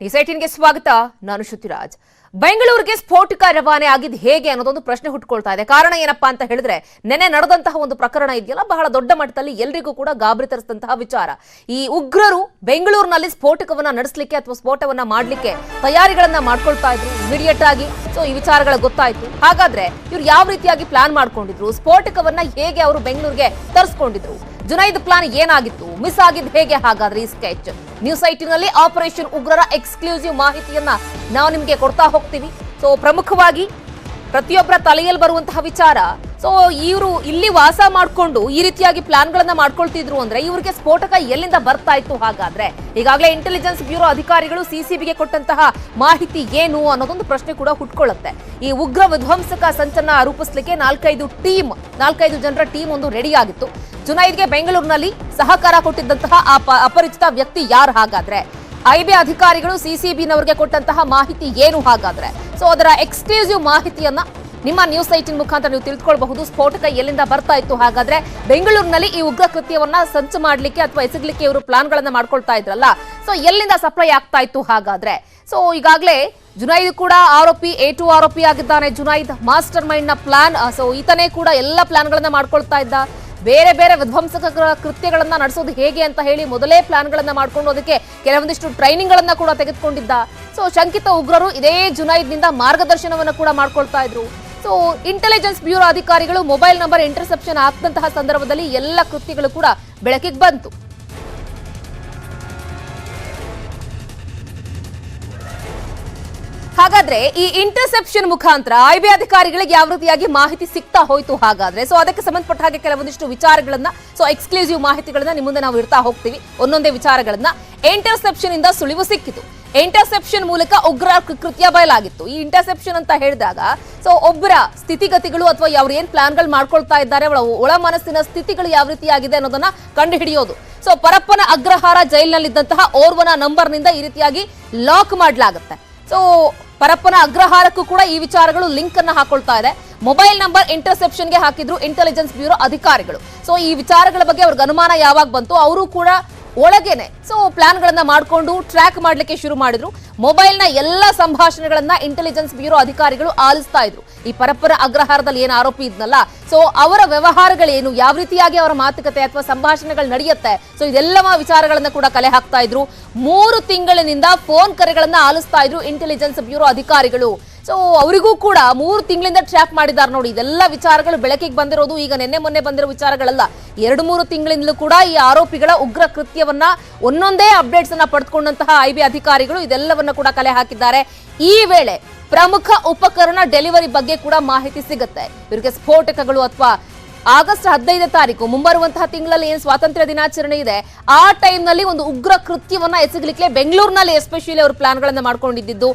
ನ್ಯೂಸ್18ಗೆ ಸ್ವಾಗತ. ನಾನು ಶ್ರುತಿರಾಜ್. ಬೆಂಗಳೂರಿಗೆ ಸ್ಫೋಟಕ ರವಾನೆ ಆಗಿದ್ದು ಹೇಗೆ ಅನ್ನೋದೊಂದು ಪ್ರಶ್ನೆ ಹುಟ್ಟುಕೊಳ್ತಾ ಇದೆ. ಕಾರಣ ಏನಪ್ಪಾ ಅಂತ ಹೇಳಿದ್ರೆ, ನೆನೆ ನಡೆದಂತಹ ಒಂದು ಪ್ರಕರಣ ಇದೆಯಲ್ಲ, ಬಹಳ ದೊಡ್ಡ ಮಟ್ಟದಲ್ಲಿ ಎಲ್ಲರಿಗೂ ಕೂಡ ಗಾಬರಿ ತರಿಸಿದಂತಹ ವಿಚಾರ. ಈ ಉಗ್ರರು ಬೆಂಗಳೂರಿನಲ್ಲಿ ಸ್ಫೋಟಕವನ್ನ ನಡೆಸಲಿಕ್ಕೆ ಅಥವಾ ಸ್ಫೋಟವನ್ನ ಮಾಡಲಿಕ್ಕೆ ತಯಾರಿಗಳನ್ನ ಮಾಡ್ಕೊಳ್ತಾ ಇದ್ರು ಇಮಿಡಿಯೇಟ್ ಆಗಿ. ಸೊ ಈ ವಿಚಾರಗಳ ಗೊತ್ತಾಯ್ತು. ಹಾಗಾದ್ರೆ ಇವ್ರು ಯಾವ ರೀತಿಯಾಗಿ ಪ್ಲಾನ್ ಮಾಡ್ಕೊಂಡಿದ್ರು, ಸ್ಫೋಟಕವನ್ನ ಹೇಗೆ ಅವರು ಬೆಂಗಳೂರಿಗೆ ತರಿಸ್ಕೊಂಡಿದ್ರು, ಜುನೈದ್ ಪ್ಲಾನ್ ಏನಾಗಿತ್ತು, ಮಿಸ್ ಆಗಿದ್ದು ಹೇಗೆ? ಹಾಗಾದ್ರೆ ಈ ಸ್ಕೆಚ್ ನ್ಯೂಸ್18ನಲ್ಲಿ ಆಪರೇಷನ್ ಉಗ್ರರ ಎಕ್ಸ್ಕ್ಲೂಸಿವ್ ಮಾಹಿತಿಯನ್ನ ನಾವು ನಿಮಗೆ ಕೊಡ್ತಾ ಹೋಗ್ತೀವಿ. ಸೊ ಪ್ರಮುಖವಾಗಿ ಪ್ರತಿಯೊಬ್ಬರ ತಲೆಯಲ್ಲಿ ಬರುವಂತಹ ವಿಚಾರ, ಸೊ ಇವರು ಇಲ್ಲಿ ವಾಸ ಮಾಡಿಕೊಂಡು ಈ ರೀತಿಯಾಗಿ ಪ್ಲಾನ್ಗಳನ್ನ ಮಾಡ್ಕೊಳ್ತಿದ್ರು ಅಂದ್ರೆ ಇವರಿಗೆ ಸ್ಫೋಟಕ ಎಲ್ಲಿಂದ ಬರ್ತಾ ಇತ್ತು? ಹಾಗಾದ್ರೆ ಈಗಾಗಲೇ ಇಂಟೆಲಿಜೆನ್ಸ್ ಬ್ಯೂರೋ ಅಧಿಕಾರಿಗಳು ಸಿಸಿಬಿಗೆ ಕೊಟ್ಟಂತಹ ಮಾಹಿತಿ ಏನು ಅನ್ನೋದೊಂದು ಪ್ರಶ್ನೆ ಕೂಡ ಹುಟ್ಕೊಳ್ಳುತ್ತೆ. ಈ ಉಗ್ರ ವಿಧ್ವಂಸಕ ಸಂಚನ್ನ ರೂಪಿಸಲಿಕ್ಕೆ 4-5 ಜನರ ಟೀಮ್ ಒಂದು ರೆಡಿ ಆಗಿತ್ತು. ಜುನೈದ್ಗೆ ಬೆಂಗಳೂರಿನಲ್ಲಿ ಸಹಕಾರ ಕೊಟ್ಟಿದ್ದಂತಹ ಅಪರಿಚಿತ ವ್ಯಕ್ತಿ ಯಾರು? ಹಾಗಾದ್ರೆ ಐಬಿ ಅಧಿಕಾರಿಗಳು ಸಿಸಿಬಿನವರಿಗೆ ಕೊಟ್ಟಂತಹ ಮಾಹಿತಿ ಏನು? ಹಾಗಾದ್ರೆ ಸೊ ಅದರ ಎಕ್ಸ್ಕ್ಲೂಸಿವ್ ಮಾಹಿತಿಯನ್ನ ನಿಮ್ಮ ನ್ಯೂಸ್18 ಮುಖಾಂತರ ನೀವು ತಿಳ್ಕೊಳ್ಬಹುದು. ಸ್ಫೋಟಕ ಎಲ್ಲಿಂದ ಬರ್ತಾ ಇತ್ತು? ಹಾಗಾದ್ರೆ ಬೆಂಗಳೂರಿನಲ್ಲಿ ಈ ಉಗ್ರ ಕೃತ್ಯವನ್ನ ಸಂಚು ಮಾಡ್ಲಿಕ್ಕೆ ಅಥವಾ ಎಸಗಲಿಕ್ಕೆ ಇವರು ಪ್ಲಾನ್ಗಳನ್ನ ಮಾಡ್ಕೊಳ್ತಾ ಇದ್ರಲ್ಲ, ಸೊ ಎಲ್ಲಿಂದ ಸಪ್ಲೈ ಆಗ್ತಾ ಇತ್ತು? ಹಾಗಾದ್ರೆ ಸೊ ಈಗಾಗಲೇ ಜುನೈದ್ ಕೂಡ ಆರೋಪಿ, A2 ಆರೋಪಿ ಆಗಿದ್ದಾನೆ. ಜುನೈದ್ ಮಾಸ್ಟರ್ ಮೈಂಡ್ ನ ಪ್ಲಾನ್, ಸೊ ಈತನೇ ಕೂಡ ಎಲ್ಲ ಪ್ಲಾನ್ಗಳನ್ನ ಮಾಡ್ಕೊಳ್ತಾ ಇದ್ದ. ಬೇರೆ ಬೇರೆ ವಿಧ್ವಂಸಕ ಕೃತ್ಯಗಳನ್ನ ನಡೆಸೋದು ಹೇಗೆ ಅಂತ ಹೇಳಿ ಮೊದಲೇ ಪ್ಲಾನ್ಗಳನ್ನ ಮಾಡ್ಕೊಂಡು ಅದಕ್ಕೆ ಕೆಲವೊಂದಿಷ್ಟು ಟ್ರೈನಿಂಗ್ ಗಳನ್ನ ಕೂಡ ತೆಗೆದುಕೊಂಡಿದ್ದ. ಸೊ ಶಂಕಿತ ಉಗ್ರರು ಇದೇ ಜುನೈದ್ನಿಂದ ಮಾರ್ಗದರ್ಶನವನ್ನ ಕೂಡ ಮಾಡ್ಕೊಳ್ತಾ ಇದ್ರು. ಸೊ ಇಂಟೆಲಿಜೆನ್ಸ್ ಬ್ಯೂರೋ ಅಧಿಕಾರಿಗಳು ಮೊಬೈಲ್ ನಂಬರ್ ಇಂಟರ್ಸೆಪ್ಷನ್ ಆಗ್ತಂತಹ ಸಂದರ್ಭದಲ್ಲಿ ಎಲ್ಲ ಕೃತ್ಯಗಳು ಕೂಡ ಬೆಳಕಿಗೆ ಬಂತು. ಹಾಗಾದ್ರೆ ಈ ಇಂಟರ್ಸೆಪ್ಷನ್ ಮುಖಾಂತರ ಐಬಿ ಅಧಿಕಾರಿಗಳಿಗೆ ಯಾವ ರೀತಿಯಾಗಿ ಮಾಹಿತಿ ಸಿಗ್ತಾ ಹೋಯ್ತು? ಹಾಗಾದ್ರೆ ಸೊ ಅದಕ್ಕೆ ಸಂಬಂಧಪಟ್ಟ ಹಾಗೆ ಕೆಲವೊಂದಿಷ್ಟು ವಿಚಾರಗಳನ್ನ, ಸೊ ಎಕ್ಸ್ಕ್ಲೂಸಿವ್ ಮಾಹಿತಿಗಳನ್ನ ನಿಮ್ಮ ಮುಂದೆ ನಾವು ಇಡ್ತಾ ಹೋಗ್ತೀವಿ. ಒಂದೊಂದೇ ವಿಚಾರಗಳನ್ನ. ಇಂಟರ್ಸೆಪ್ಷನ್ ಇಂದ ಸುಳಿವು ಸಿಕ್ಕಿತು. ಇಂಟರ್ಸೆಪ್ಷನ್ ಮೂಲಕ ಉಗ್ರ ಕೃತ್ಯ ಬಯಲಾಗಿತ್ತು. ಈ ಇಂಟರ್ಸೆಪ್ಷನ್ ಅಂತ ಹೇಳಿದಾಗ ಸೊ ಒಬ್ಬರ ಸ್ಥಿತಿಗತಿಗಳು ಅಥವಾ ಅವ್ರು ಏನ್ ಪ್ಲಾನ್ಗಳು ಮಾಡ್ಕೊಳ್ತಾ ಇದ್ದಾರೆ, ಒಳ ಮನಸ್ಸಿನ ಸ್ಥಿತಿಗಳು ಯಾವ ರೀತಿಯಾಗಿದೆ ಅನ್ನೋದನ್ನ ಕಂಡು ಹಿಡಿಯೋದು. ಸೊ ಪರಪ್ಪನ ಅಗ್ರಹಾರ ಜೈಲಿನಲ್ಲಿದ್ದಂತಹ ಓರ್ವನ ನಂಬರ್ನಿಂದ ಈ ರೀತಿಯಾಗಿ ಲಾಕ್ ಮಾಡಲಾಗುತ್ತೆ. ಸೊ ಪರಪ್ಪನ ಅಗ್ರಹಾರಕ್ಕೂ ಕೂಡ ಈ ವಿಚಾರಗಳು ಲಿಂಕ್ ಅನ್ನ ಹಾಕೊಳ್ತಾ ಇದೆ. ಮೊಬೈಲ್ ನಂಬರ್ ಇಂಟರ್ಸೆಪ್ಷನ್ಗೆ ಹಾಕಿದ್ರು ಇಂಟೆಲಿಜೆನ್ಸ್ ಬ್ಯೂರೋ ಅಧಿಕಾರಿಗಳು. ಸೊ ಈ ವಿಚಾರಗಳ ಬಗ್ಗೆ ಅವ್ರಿಗೆ ಅನುಮಾನ ಯಾವಾಗ ಬಂತು, ಅವರು ಕೂಡ ಒಳಗೇನೆ ಸೊ ಪ್ಲಾನ್ ಗಳನ್ನ ಮಾಡಿಕೊಂಡು ಟ್ರ್ಯಾಕ್ ಮಾಡ್ಲಿಕ್ಕೆ ಶುರು ಮಾಡಿದ್ರು. ಮೊಬೈಲ್ ನ ಎಲ್ಲಾ ಸಂಭಾಷಣೆಗಳನ್ನ ಇಂಟೆಲಿಜೆನ್ಸ್ ಬ್ಯೂರೋ ಅಧಿಕಾರಿಗಳು ಆಲಿಸ್ತಾ ಇದ್ರು. ಈ ಪರಪ್ಪನ ಅಗ್ರಹಾರದಲ್ಲಿ ಏನು ಆರೋಪಿ ಇದ್ನಲ್ಲ, ಸೊ ಅವರ ವ್ಯವಹಾರಗಳೇನು, ಯಾವ ರೀತಿಯಾಗಿ ಅವರ ಮಾತುಕತೆ ಅಥವಾ ಸಂಭಾಷಣೆಗಳು ನಡೆಯುತ್ತೆ, ಸೊ ಇದೆಲ್ಲ ವಿಚಾರಗಳನ್ನ ಕೂಡ ಕಲೆ ಹಾಕ್ತಾ ಇದ್ರು. 3 ತಿಂಗಳಿನಿಂದ ಫೋನ್ ಕರೆಗಳನ್ನ ಆಲಿಸ್ತಾ ಇದ್ರು ಇಂಟೆಲಿಜೆನ್ಸ್ ಬ್ಯೂರೋ ಅಧಿಕಾರಿಗಳು. ಸೊ ಅವರಿಗೂ ಕೂಡ 3 ತಿಂಗಳಿಂದ ಟ್ರ್ಯಾಕ್ ಮಾಡಿದ್ದಾರೆ ನೋಡಿ. ಇದೆಲ್ಲ ವಿಚಾರಗಳು ಬೆಳಕಿಗೆ ಬಂದಿರೋದು ಈಗ ನಿನ್ನೆ ಮೊನ್ನೆ ಬಂದಿರೋ ವಿಚಾರಗಳಲ್ಲ. 2-3 ತಿಂಗಳಿಂದಲೂ ಕೂಡ ಈ ಆರೋಪಿಗಳ ಉಗ್ರ ಕೃತ್ಯವನ್ನ ಒಂದೊಂದೇ ಅಪ್ಡೇಟ್ಸ್ ಅನ್ನ ಪಡೆದುಕೊಂಡಂತಹ ಐಬಿ ಅಧಿಕಾರಿಗಳು ಇದೆಲ್ಲವನ್ನ ಕೂಡ ಕಲೆ ಹಾಕಿದ್ದಾರೆ. ಈ ವೇಳೆ ಪ್ರಮುಖ ಉಪಕರಣ ಡೆಲಿವರಿ ಬಗ್ಗೆ ಕೂಡ ಮಾಹಿತಿ ಸಿಗುತ್ತೆ. ಇವರಿಗೆ ಸ್ಫೋಟಕಗಳು ಅಥವಾ ಆಗಸ್ಟ್ 15ನೇ ತಾರೀಕು ಮುಂಬರುವಂತಹ ತಿಂಗಳಲ್ಲಿ ಏನು ಸ್ವಾತಂತ್ರ್ಯ ದಿನಾಚರಣೆ ಇದೆ, ಆ ಟೈಮ್ನಲ್ಲಿ ಒಂದು ಉಗ್ರ ಕೃತ್ಯವನ್ನ ಎಸಗಲಿಕ್ಕೆ ಬೆಂಗಳೂರಿನಲ್ಲಿ ಎಸ್ಪೆಷಲಿ ಅವರು ಪ್ಲಾನ್ಗಳನ್ನ ಮಾಡ್ಕೊಂಡಿದ್ದು.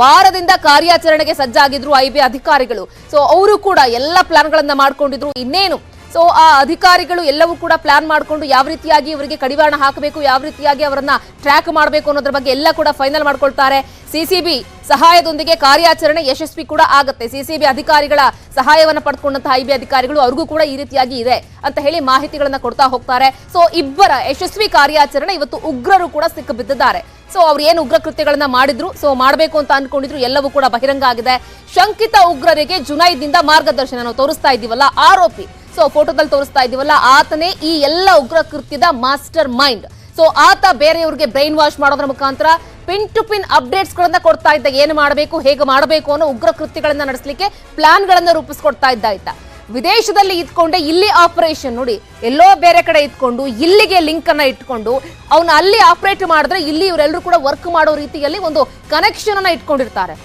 ವಾರದಿಂದ ಕಾರ್ಯಾಚರಣೆಗೆ ಸಜ್ಜಾಗಿದ್ರು ಐಬಿ ಅಧಿಕಾರಿಗಳು. ಸೊ ಅವರು ಕೂಡ ಎಲ್ಲ ಪ್ಲಾನ್ಗಳನ್ನ ಮಾಡ್ಕೊಂಡಿದ್ರು. ಇನ್ನೇನು ಸೊ ಆ ಅಧಿಕಾರಿಗಳು ಎಲ್ಲವೂ ಕೂಡ ಪ್ಲಾನ್ ಮಾಡಿಕೊಂಡು ಯಾವ ರೀತಿಯಾಗಿ ಇವರಿಗೆ ಕಡಿವಾಣ ಹಾಕಬೇಕು, ಯಾವ ರೀತಿಯಾಗಿ ಅವರನ್ನ ಟ್ರ್ಯಾಕ್ ಮಾಡಬೇಕು ಅನ್ನೋದ್ರ ಬಗ್ಗೆ ಎಲ್ಲ ಕೂಡ ಫೈನಲ್ ಮಾಡ್ಕೊಳ್ತಾರೆ. ಸಿಸಿಬಿ ಸಹಾಯದೊಂದಿಗೆ ಕಾರ್ಯಾಚರಣೆ ಯಶಸ್ವಿ ಕೂಡ ಆಗುತ್ತೆ. ಸಿಸಿಬಿ ಅಧಿಕಾರಿಗಳ ಸಹಾಯವನ್ನ ಪಡೆದುಕೊಂಡಂತಹ ಐಬಿ ಅಧಿಕಾರಿಗಳು ಅವ್ರಿಗೂ ಕೂಡ ಈ ರೀತಿಯಾಗಿ ಇದೆ ಅಂತ ಹೇಳಿ ಮಾಹಿತಿಗಳನ್ನ ಕೊಡ್ತಾ ಹೋಗ್ತಾರೆ. ಸೊ ಇಬ್ಬರ ಯಶಸ್ವಿ ಕಾರ್ಯಾಚರಣೆ ಇವತ್ತು ಉಗ್ರರು ಕೂಡ ಸಿಕ್ಕಿಬಿದ್ದಿದ್ದಾರೆ. ಸೊ ಅವ್ರು ಏನು ಉಗ್ರ ಕೃತ್ಯಗಳನ್ನ ಮಾಡಿದ್ರು, ಸೊ ಮಾಡಬೇಕು ಅಂತ ಅನ್ಕೊಂಡಿದ್ರು, ಎಲ್ಲವೂ ಕೂಡ ಬಹಿರಂಗ ಆಗಿದೆ. ಶಂಕಿತ ಉಗ್ರರಿಗೆ ಜುನೈದ್ನಿಂದ ಮಾರ್ಗದರ್ಶನ ನಾವು ತೋರಿಸ್ತಾ ಇದ್ದೀವಲ್ಲ, ಆರೋಪಿ, ಸೊ ಫೋಟೋದಲ್ಲಿ ತೋರಿಸ್ತಾ ಇದೀವಲ್ಲ, ಆತನೇ ಈ ಎಲ್ಲ ಉಗ್ರ ಕೃತ್ಯದ ಮಾಸ್ಟರ್ ಮೈಂಡ್. ಸೊ ಆತ ಬೇರೆಯವ್ರಿಗೆ ಬ್ರೈನ್ ವಾಶ್ ಮಾಡೋದ್ರ ಮುಖಾಂತರ ಪಿನ್ ಟು ಪಿನ್ ಅಪ್ಡೇಟ್ಸ್ ಗಳನ್ನ ಕೊಡ್ತಾ ಇದ್ದ. ಏನು ಮಾಡಬೇಕು, ಹೇಗೆ ಮಾಡಬೇಕು ಅನ್ನೋ ಉಗ್ರ ಕೃತ್ಯಗಳನ್ನ ನಡೆಸಲಿಕ್ಕೆ ಪ್ಲಾನ್ ಗಳನ್ನ ರೂಪಿಸ್ಕೊಡ್ತಾ ಇದ್ದ ಆಯ್ತ. ವಿದೇಶದಲ್ಲಿ ಇದ್ಕೊಂಡೆ ಇಲ್ಲಿ ಆಪರೇಷನ್ ನೋಡಿ, ಎಲ್ಲೋ ಬೇರೆ ಕಡೆ ಇದ್ಕೊಂಡು ಇಲ್ಲಿಗೆ ಲಿಂಕ್ ಅನ್ನ ಇಟ್ಕೊಂಡು ಅವನ್ನ ಅಲ್ಲಿ ಆಪರೇಟ್ ಮಾಡಿದ್ರೆ ಇಲ್ಲಿ ಇವರೆಲ್ಲರೂ ಕೂಡ ವರ್ಕ್ ಮಾಡೋ ರೀತಿಯಲ್ಲಿ ಒಂದು ಕನೆಕ್ಷನ್ ಅನ್ನ ಇಟ್ಕೊಂಡಿರ್ತಾರೆ.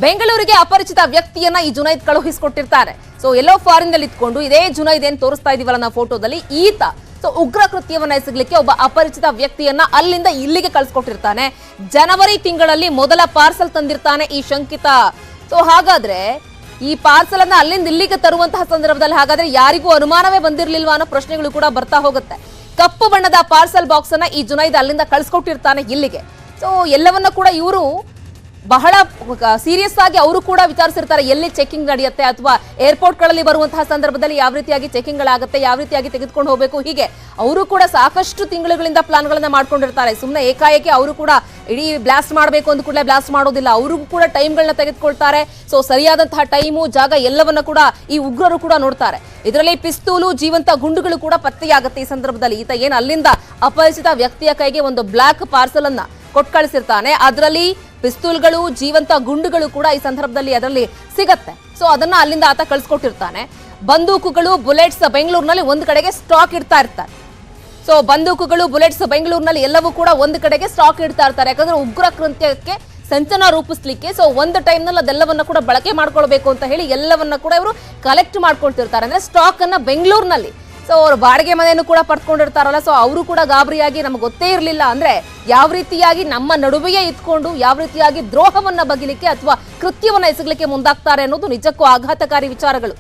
ಬೆಂಗಳೂರಿಗೆ ಅಪರಿಚಿತ ವ್ಯಕ್ತಿಯನ್ನ ಈ ಜುನೈದ್ ಕಳುಹಿಸಿಕೊಟ್ಟಿರ್ತಾರೆ. ಸೊ ಎಲ್ಲೋ ಫಾರಿನ್ ದಲ್ಲಿ ಇದ್ಕೊಂಡು ಇದೇ ಜುನೈದ್ ಏನ್ ತೋರಿಸ್ತಾ ಇದೀವಲ್ಲ ನಾವು ಫೋಟೋದಲ್ಲಿ, ಈತ ಸೊ ಉಗ್ರ ಕೃತ್ಯವನ್ನ ಎಸಗಲಿಕ್ಕೆ ಒಬ್ಬ ಅಪರಿಚಿತ ವ್ಯಕ್ತಿಯನ್ನ ಅಲ್ಲಿಂದ ಇಲ್ಲಿಗೆ ಕಳ್ಸಿಕೊಟ್ಟಿರ್ತಾನೆ. ಜನವರಿ ತಿಂಗಳಲ್ಲಿ ಮೊದಲ ಪಾರ್ಸಲ್ ತಂದಿರ್ತಾನೆ ಈ ಶಂಕಿತ. ಸೊ ಹಾಗಾದ್ರೆ ಈ ಪಾರ್ಸಲ್ ಅನ್ನ ಅಲ್ಲಿಂದ ಇಲ್ಲಿಗೆ ತರುವಂತಹ ಸಂದರ್ಭದಲ್ಲಿ ಹಾಗಾದ್ರೆ ಯಾರಿಗೂ ಅನುಮಾನವೇ ಬಂದಿರ್ಲಿಲ್ವಾ ಅನ್ನೋ ಪ್ರಶ್ನೆಗಳು ಕೂಡ ಬರ್ತಾ ಹೋಗುತ್ತೆ. ಕಪ್ಪು ಬಣ್ಣದ ಪಾರ್ಸಲ್ ಬಾಕ್ಸ್ ಅನ್ನ ಈ ಜುನೈದ್ ಅಲ್ಲಿಂದ ಕಳ್ಸಿಕೊಟ್ಟಿರ್ತಾನೆ ಇಲ್ಲಿಗೆ. ಸೊ ಎಲ್ಲವನ್ನ ಕೂಡ ಇವರು ಬಹಳ ಸೀರಿಯಸ್ ಆಗಿ ಅವರು ಕೂಡ ವಿಚಾರಿಸಿರ್ತಾರೆ ಎಲ್ಲಿ ಚೆಕಿಂಗ್ ನಡೆಯುತ್ತೆ ಅಥವಾ ಏರ್ಪೋರ್ಟ್ ಗಳಲ್ಲಿ ಬರುವಂತಹ ಸಂದರ್ಭದಲ್ಲಿ ಯಾವ ರೀತಿಯಾಗಿ ಚೆಕಿಂಗ್ ಗಳಾಗುತ್ತೆ, ಯಾವ ರೀತಿಯಾಗಿ ತೆಗೆದುಕೊಂಡು ಹೋಗಬೇಕು, ಹೀಗೆ ಅವರು ಕೂಡ ಸಾಕಷ್ಟು ತಿಂಗಳುಗಳಿಂದ ಪ್ಲಾನ್ ಗಳನ್ನ ಮಾಡ್ಕೊಂಡಿರ್ತಾರೆ. ಸುಮ್ಮನೆ ಏಕಾಏಕಿ ಅವರು ಕೂಡ ಇಡೀ ಬ್ಲಾಸ್ಟ್ ಮಾಡಬೇಕು ಅಂದ ಕೂಡಲೇ ಬ್ಲಾಸ್ಟ್ ಮಾಡೋದಿಲ್ಲ, ಅವರು ಕೂಡ ಟೈಮ್ಗಳನ್ನ ತೆಗೆದುಕೊಳ್ತಾರೆ. ಸೊ ಸರಿಯಾದಂತಹ ಟೈಮು, ಜಾಗ ಎಲ್ಲವನ್ನ ಕೂಡ ಈ ಉಗ್ರರು ಕೂಡ ನೋಡ್ತಾರೆ. ಇದರಲ್ಲಿ ಪಿಸ್ತೂಲು, ಜೀವಂತ ಗುಂಡುಗಳು ಕೂಡ ಪತ್ತೆಯಾಗುತ್ತೆ. ಈ ಸಂದರ್ಭದಲ್ಲಿ ಈತ ಏನು ಅಲ್ಲಿಂದ ಅಪರಿಚಿತ ವ್ಯಕ್ತಿಯ ಕೈಗೆ ಒಂದು ಬ್ಲಾಕ್ ಪಾರ್ಸಲ್ ಅನ್ನ ಕೊಟ್ಟು ಕಳಿಸಿರ್ತಾನೆ, ಅದರಲ್ಲಿ ಪಿಸ್ತೂಲ್ಗಳು, ಜೀವಂತ ಗುಂಡುಗಳು ಕೂಡ ಈ ಸಂದರ್ಭದಲ್ಲಿ ಅದರಲ್ಲಿ ಸಿಗತ್ತೆ. ಸೊ ಅದನ್ನ ಅಲ್ಲಿಂದ ಆತ ಕಳಿಸ್ಕೊಟ್ಟಿರ್ತಾನೆ. ಬಂದೂಕುಗಳು, ಬುಲೆಟ್ಸ್ ಬೆಂಗಳೂರಿನಲ್ಲಿ ಒಂದು ಕಡೆಗೆ ಸ್ಟಾಕ್ ಇಡ್ತಾ ಇರ್ತಾರೆ. ಸೊ ಬಂದೂಕುಗಳು, ಬುಲೆಟ್ಸ್ ಬೆಂಗಳೂರಿನಲ್ಲಿ ಎಲ್ಲವೂ ಕೂಡ ಒಂದು ಕಡೆಗೆ ಸ್ಟಾಕ್ ಇಡ್ತಾ ಇರ್ತಾರೆ. ಯಾಕಂದ್ರೆ ಉಗ್ರ ಕೃತ್ಯಕ್ಕೆ ಸಂಚನ ರೂಪಿಸ್ಲಿಕ್ಕೆ ಸೊ ಒಂದು ಟೈಮ್ ನಲ್ಲಿ ಅದೆಲ್ಲವನ್ನ ಕೂಡ ಬಳಕೆ ಮಾಡ್ಕೊಳ್ಬೇಕು ಅಂತ ಹೇಳಿ ಎಲ್ಲವನ್ನ ಕೂಡ ಇವರು ಕಲೆಕ್ಟ್ ಮಾಡ್ಕೊಳ್ತಿರ್ತಾರೆ. ಅಂದ್ರೆ ಸ್ಟಾಕ್ ಅನ್ನ ಬೆಂಗಳೂರಿನಲ್ಲಿ. ಸೊ ಅವ್ರು ಬಾಡಿಗೆ ಮನೆಯನ್ನು ಕೂಡ ಪಡ್ಕೊಂಡಿರ್ತಾರಲ್ಲ, ಸೊ ಅವರು ಕೂಡ ಗಾಬರಿಯಾಗಿ ನಮ್ಗೆ ಗೊತ್ತೇ ಇರಲಿಲ್ಲ ಅಂದ್ರೆ ಯಾವ ರೀತಿಯಾಗಿ ನಮ್ಮ ನಡುವೆಯೇ ಇದ್ಕೊಂಡು ಯಾವ ರೀತಿಯಾಗಿ ದ್ರೋಹವನ್ನ ಬಗಿಲಿಕ್ಕೆ ಅಥವಾ ಕೃತ್ಯವನ್ನ ಎಸಗಲಿಕ್ಕೆ ಮುಂದಾಗ್ತಾರೆ ಅನ್ನೋದು ನಿಜಕ್ಕೂ ಆಘಾತಕಾರಿ ವಿಚಾರಗಳು.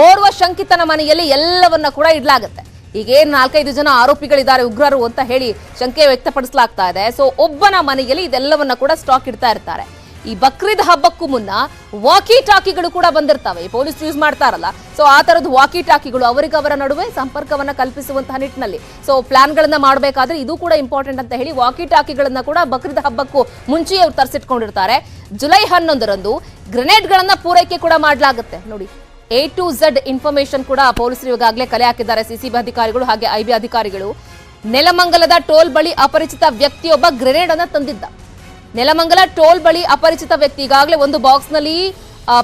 ಓರ್ವ ಶಂಕಿತನ ಮನೆಯಲ್ಲಿ ಎಲ್ಲವನ್ನ ಕೂಡ ಇಡ್ಲಾಗತ್ತೆ. ಈಗೇನು 4-5 ಜನ ಆರೋಪಿಗಳಿದ್ದಾರೆ ಉಗ್ರರು ಅಂತ ಹೇಳಿ ಶಂಕೆ ವ್ಯಕ್ತಪಡಿಸಲಾಗ್ತಾ ಇದೆ. ಸೊ ಒಬ್ಬನ ಮನೆಯಲ್ಲಿ ಇದೆಲ್ಲವನ್ನ ಕೂಡ ಸ್ಟಾಕ್ ಇಡ್ತಾ ಇರ್ತಾರೆ. ಈ ಬಕ್ರೀದ್ ಹಬ್ಬಕ್ಕೂ ಮುನ್ನ ವಾಕಿ ಟಾಕಿಗಳು ಕೂಡ ಬಂದಿರ್ತವೆ, ಈ ಪೊಲೀಸ್ ಯೂಸ್ ಮಾಡ್ತಾರಲ್ಲ. ಸೊ ಆ ತರದ ವಾಕಿ ಟಾಕಿಗಳು ಅವರಿಗವರ ನಡುವೆ ಸಂಪರ್ಕವನ್ನ ಕಲ್ಪಿಸುವಂತಹ ನಿಟ್ಟಿನಲ್ಲಿ ಸೊ ಪ್ಲಾನ್ ಗಳನ್ನ ಮಾಡಬೇಕಾದ್ರೆ ಇದು ಕೂಡ ಇಂಪಾರ್ಟೆಂಟ್ ಅಂತ ಹೇಳಿ ವಾಕಿ ಟಾಕಿಗಳನ್ನ ಕೂಡ ಬಕ್ರೀದ್ ಹಬ್ಬಕ್ಕೂ ಮುಂಚೆಯೇ ಅವರು ತರಿಸಿಟ್ಕೊಂಡಿರ್ತಾರೆ. ಜುಲೈ 11ರಂದು ಗ್ರೆನೇಡ್ ಗಳನ್ನ ಪೂರೈಕೆ ಕೂಡ ಮಾಡಲಾಗುತ್ತೆ. ನೋಡಿ, A to Z ಇನ್ಫಾರ್ಮೇಶನ್ ಕೂಡ ಪೊಲೀಸರು ಈಗಾಗಲೇ ಕಲೆ ಹಾಕಿದ್ದಾರೆ. ಸಿಸಿಬಿ ಅಧಿಕಾರಿಗಳು ಹಾಗೆ IB ಅಧಿಕಾರಿಗಳು. ನೆಲಮಂಗಲದ ಟೋಲ್ ಬಳಿ ಅಪರಿಚಿತ ವ್ಯಕ್ತಿಯೊಬ್ಬ ಗ್ರೆನೇಡ್ ಅನ್ನ ತಂದಿದ್ದ. ನೆಲಮಂಗಲ ಟೋಲ್ ಬಳಿ ಅಪರಿಚಿತ ವ್ಯಕ್ತಿ ಈಗಾಗಲೇ ಒಂದು ಬಾಕ್ಸ್ ನಲ್ಲಿ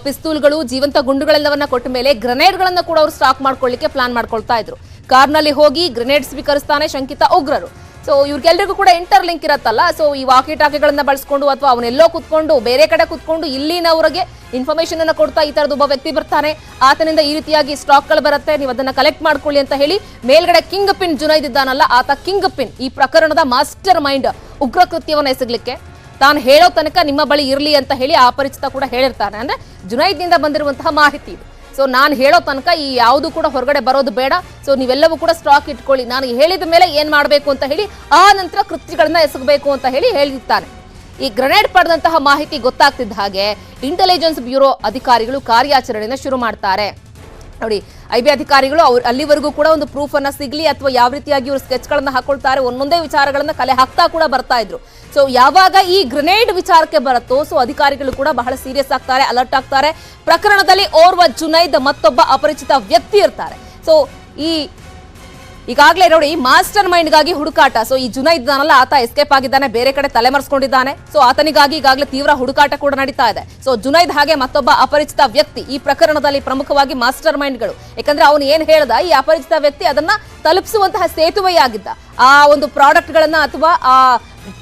ಪಿಸ್ತೂಲ್ಗಳು, ಜೀವಂತ ಗುಂಡುಗಳೆಲ್ಲವನ್ನ ಕೊಟ್ಟ ಮೇಲೆ ಗ್ರೆನೇಡ್ ಗಳನ್ನ ಕೂಡ ಅವರು ಸ್ಟಾಕ್ ಮಾಡ್ಕೊಳ್ಳಿಕ್ಕೆ ಪ್ಲಾನ್ ಮಾಡ್ಕೊಳ್ತಾ ಇದ್ರು. ಕಾರ್ನಲ್ಲಿ ಹೋಗಿ ಗ್ರೆನೇಡ್ ಸ್ವೀಕರಿಸ್ತಾನೆ ಶಂಕಿತ ಉಗ್ರರು. ಸೊ ಇವ್ರಿಗೆಲ್ರಿಗೂ ಕೂಡ ಇಂಟರ್ ಲಿಂಕ್ ಇರತ್ತಲ್ಲ. ಸೊ ಈ ವಾಕಿ ಟಾಕಿಗಳನ್ನ ಬಳಸ್ಕೊಂಡು ಅಥವಾ ಅವನೆಲ್ಲೋ ಕುತ್ಕೊಂಡು ಬೇರೆ ಕಡೆ ಕುತ್ಕೊಂಡು ಇಲ್ಲಿನವರಿಗೆ ಇನ್ಫಾರ್ಮೇಶನ್ ಅನ್ನ ಕೊಡ್ತಾ ಈ ತರದ ಒಬ್ಬ ವ್ಯಕ್ತಿ ಬರ್ತಾನೆ, ಆತನಿಂದ ಈ ರೀತಿಯಾಗಿ ಸ್ಟಾಕ್ ಗಳು ಬರುತ್ತೆ, ನೀವು ಅದನ್ನ ಕಲೆಕ್ಟ್ ಮಾಡ್ಕೊಳ್ಳಿ ಅಂತ ಹೇಳಿ ಮೇಲ್ಗಡೆ ಕಿಂಗ್ ಪಿನ್ ಜುನೈದ್ ಇದ್ದಾನಲ್ಲ, ಆತ ಕಿಂಗ್ ಪಿನ್, ಈ ಪ್ರಕರಣದ ಮಾಸ್ಟರ್ ಮೈಂಡ್, ಉಗ್ರ ಕೃತ್ಯವನ್ನ ಎಸಗಲಿಕ್ಕೆ ತಾನು ಹೇಳೋ ತನಕ ನಿಮ್ಮ ಬಳಿ ಇರಲಿ ಅಂತ ಹೇಳಿ ಆ ಅಪರಿಚಿತ ಕೂಡ ಹೇಳಿರ್ತಾನೆ. ಅಂದ್ರೆ ಜುನೈದ್ನಿಂದ ಬಂದಿರುವಂತಹ ಮಾಹಿತಿ ಇದು. ಸೊ ನಾನು ಹೇಳೋ ತನಕ ಈ ಯಾವುದು ಕೂಡ ಹೊರಗಡೆ ಬರೋದು ಬೇಡ, ಸೊ ನೀವೆಲ್ಲವೂ ಕೂಡ ಸ್ಟಾಕ್ ಇಟ್ಕೊಳ್ಳಿ, ನಾನು ಹೇಳಿದ ಮೇಲೆ ಏನ್ ಮಾಡಬೇಕು ಅಂತ ಹೇಳಿ ಆ ನಂತರ ಕೃತ್ಯಗಳನ್ನ ಎಸಗಬೇಕು ಅಂತ ಹೇಳಿ ಹೇಳಿರ್ತಾನೆ. ಈ ಗ್ರೆನೇಡ್ ಪಡೆದಂತಹ ಮಾಹಿತಿ ಗೊತ್ತಾಗ್ತಿದ್ದ ಹಾಗೆ ಇಂಟೆಲಿಜೆನ್ಸ್ ಬ್ಯೂರೋ ಅಧಿಕಾರಿಗಳು ಕಾರ್ಯಾಚರಣೆಯನ್ನು ಶುರು ಮಾಡ್ತಾರೆ. ನೋಡಿ, IB ಅಧಿಕಾರಿಗಳು ಅಲ್ಲಿವರೆಗೂ ಕೂಡ ಒಂದು ಪ್ರೂಫ್ ಅನ್ನ ಸಿಗ್ಲಿ ಅಥವಾ ಯಾವ ರೀತಿಯಾಗಿ ಇವರು ಸ್ಕೆಚ್ ಗಳನ್ನ ಹಾಕೊಳ್ತಾರೆ, ಒಂದೊಂದೇ ವಿಚಾರಗಳನ್ನ ಕಲೆ ಹಾಕ್ತಾ ಕೂಡ ಬರ್ತಾ ಇದ್ರು. ಸೊ ಯಾವಾಗ ಈ ಗ್ರೆನೇಡ್ ವಿಚಾರಕ್ಕೆ ಬರುತ್ತೋ ಸೊ ಅಧಿಕಾರಿಗಳು ಕೂಡ ಬಹಳ ಸೀರಿಯಸ್ ಆಗ್ತಾರೆ, ಅಲರ್ಟ್ ಆಗ್ತಾರೆ. ಪ್ರಕರಣದಲ್ಲಿ ಓರ್ವ ಜುನೈದ್ ಮತ್ತೊಬ್ಬ ಅಪರಿಚಿತ ವ್ಯಕ್ತಿ ಇರ್ತಾರೆ. ಸೊ ಈಗಾಗಲೇ ನೋಡಿ ಮಾಸ್ಟರ್ ಮೈಂಡ್ ಗಾಗಿ ಹುಡುಕಾಟ. ಸೊ ಈ ಜುನೈದ್ ಇದ್ದಾನಲ್ಲ, ಆತ ಎಸ್ಕೇಪ್ ಆಗಿದ್ದಾನೆ, ಬೇರೆ ಕಡೆ ತಲೆಮರೆಸ್ಕೊಂಡಿದ್ದಾನೆ. ಸೊ ಆತನಿಗಾಗಿ ಈಗಾಗಲೇ ತೀವ್ರ ಹುಡುಕಾಟ ಕೂಡ ನಡೀತಾ ಇದೆ. ಸೊ ಜುನೈದ್ ಹಾಗೆ ಮತ್ತೊಬ್ಬ ಅಪರಿಚಿತ ವ್ಯಕ್ತಿ ಈ ಪ್ರಕರಣದಲ್ಲಿ ಪ್ರಮುಖವಾಗಿ ಮಾಸ್ಟರ್ ಮೈಂಡ್ಗಳು. ಯಾಕಂದ್ರೆ ಅವನು ಏನ್ ಹೇಳ್ದ, ಈ ಅಪರಿಚಿತ ವ್ಯಕ್ತಿ ಅದನ್ನ ತಲುಪಿಸುವಂತಹ ಸೇತುವೆಯಾಗಿದ್ದ. ಆ ಒಂದು ಪ್ರಾಡಕ್ಟ್ ಗಳನ್ನ ಅಥವಾ ಆ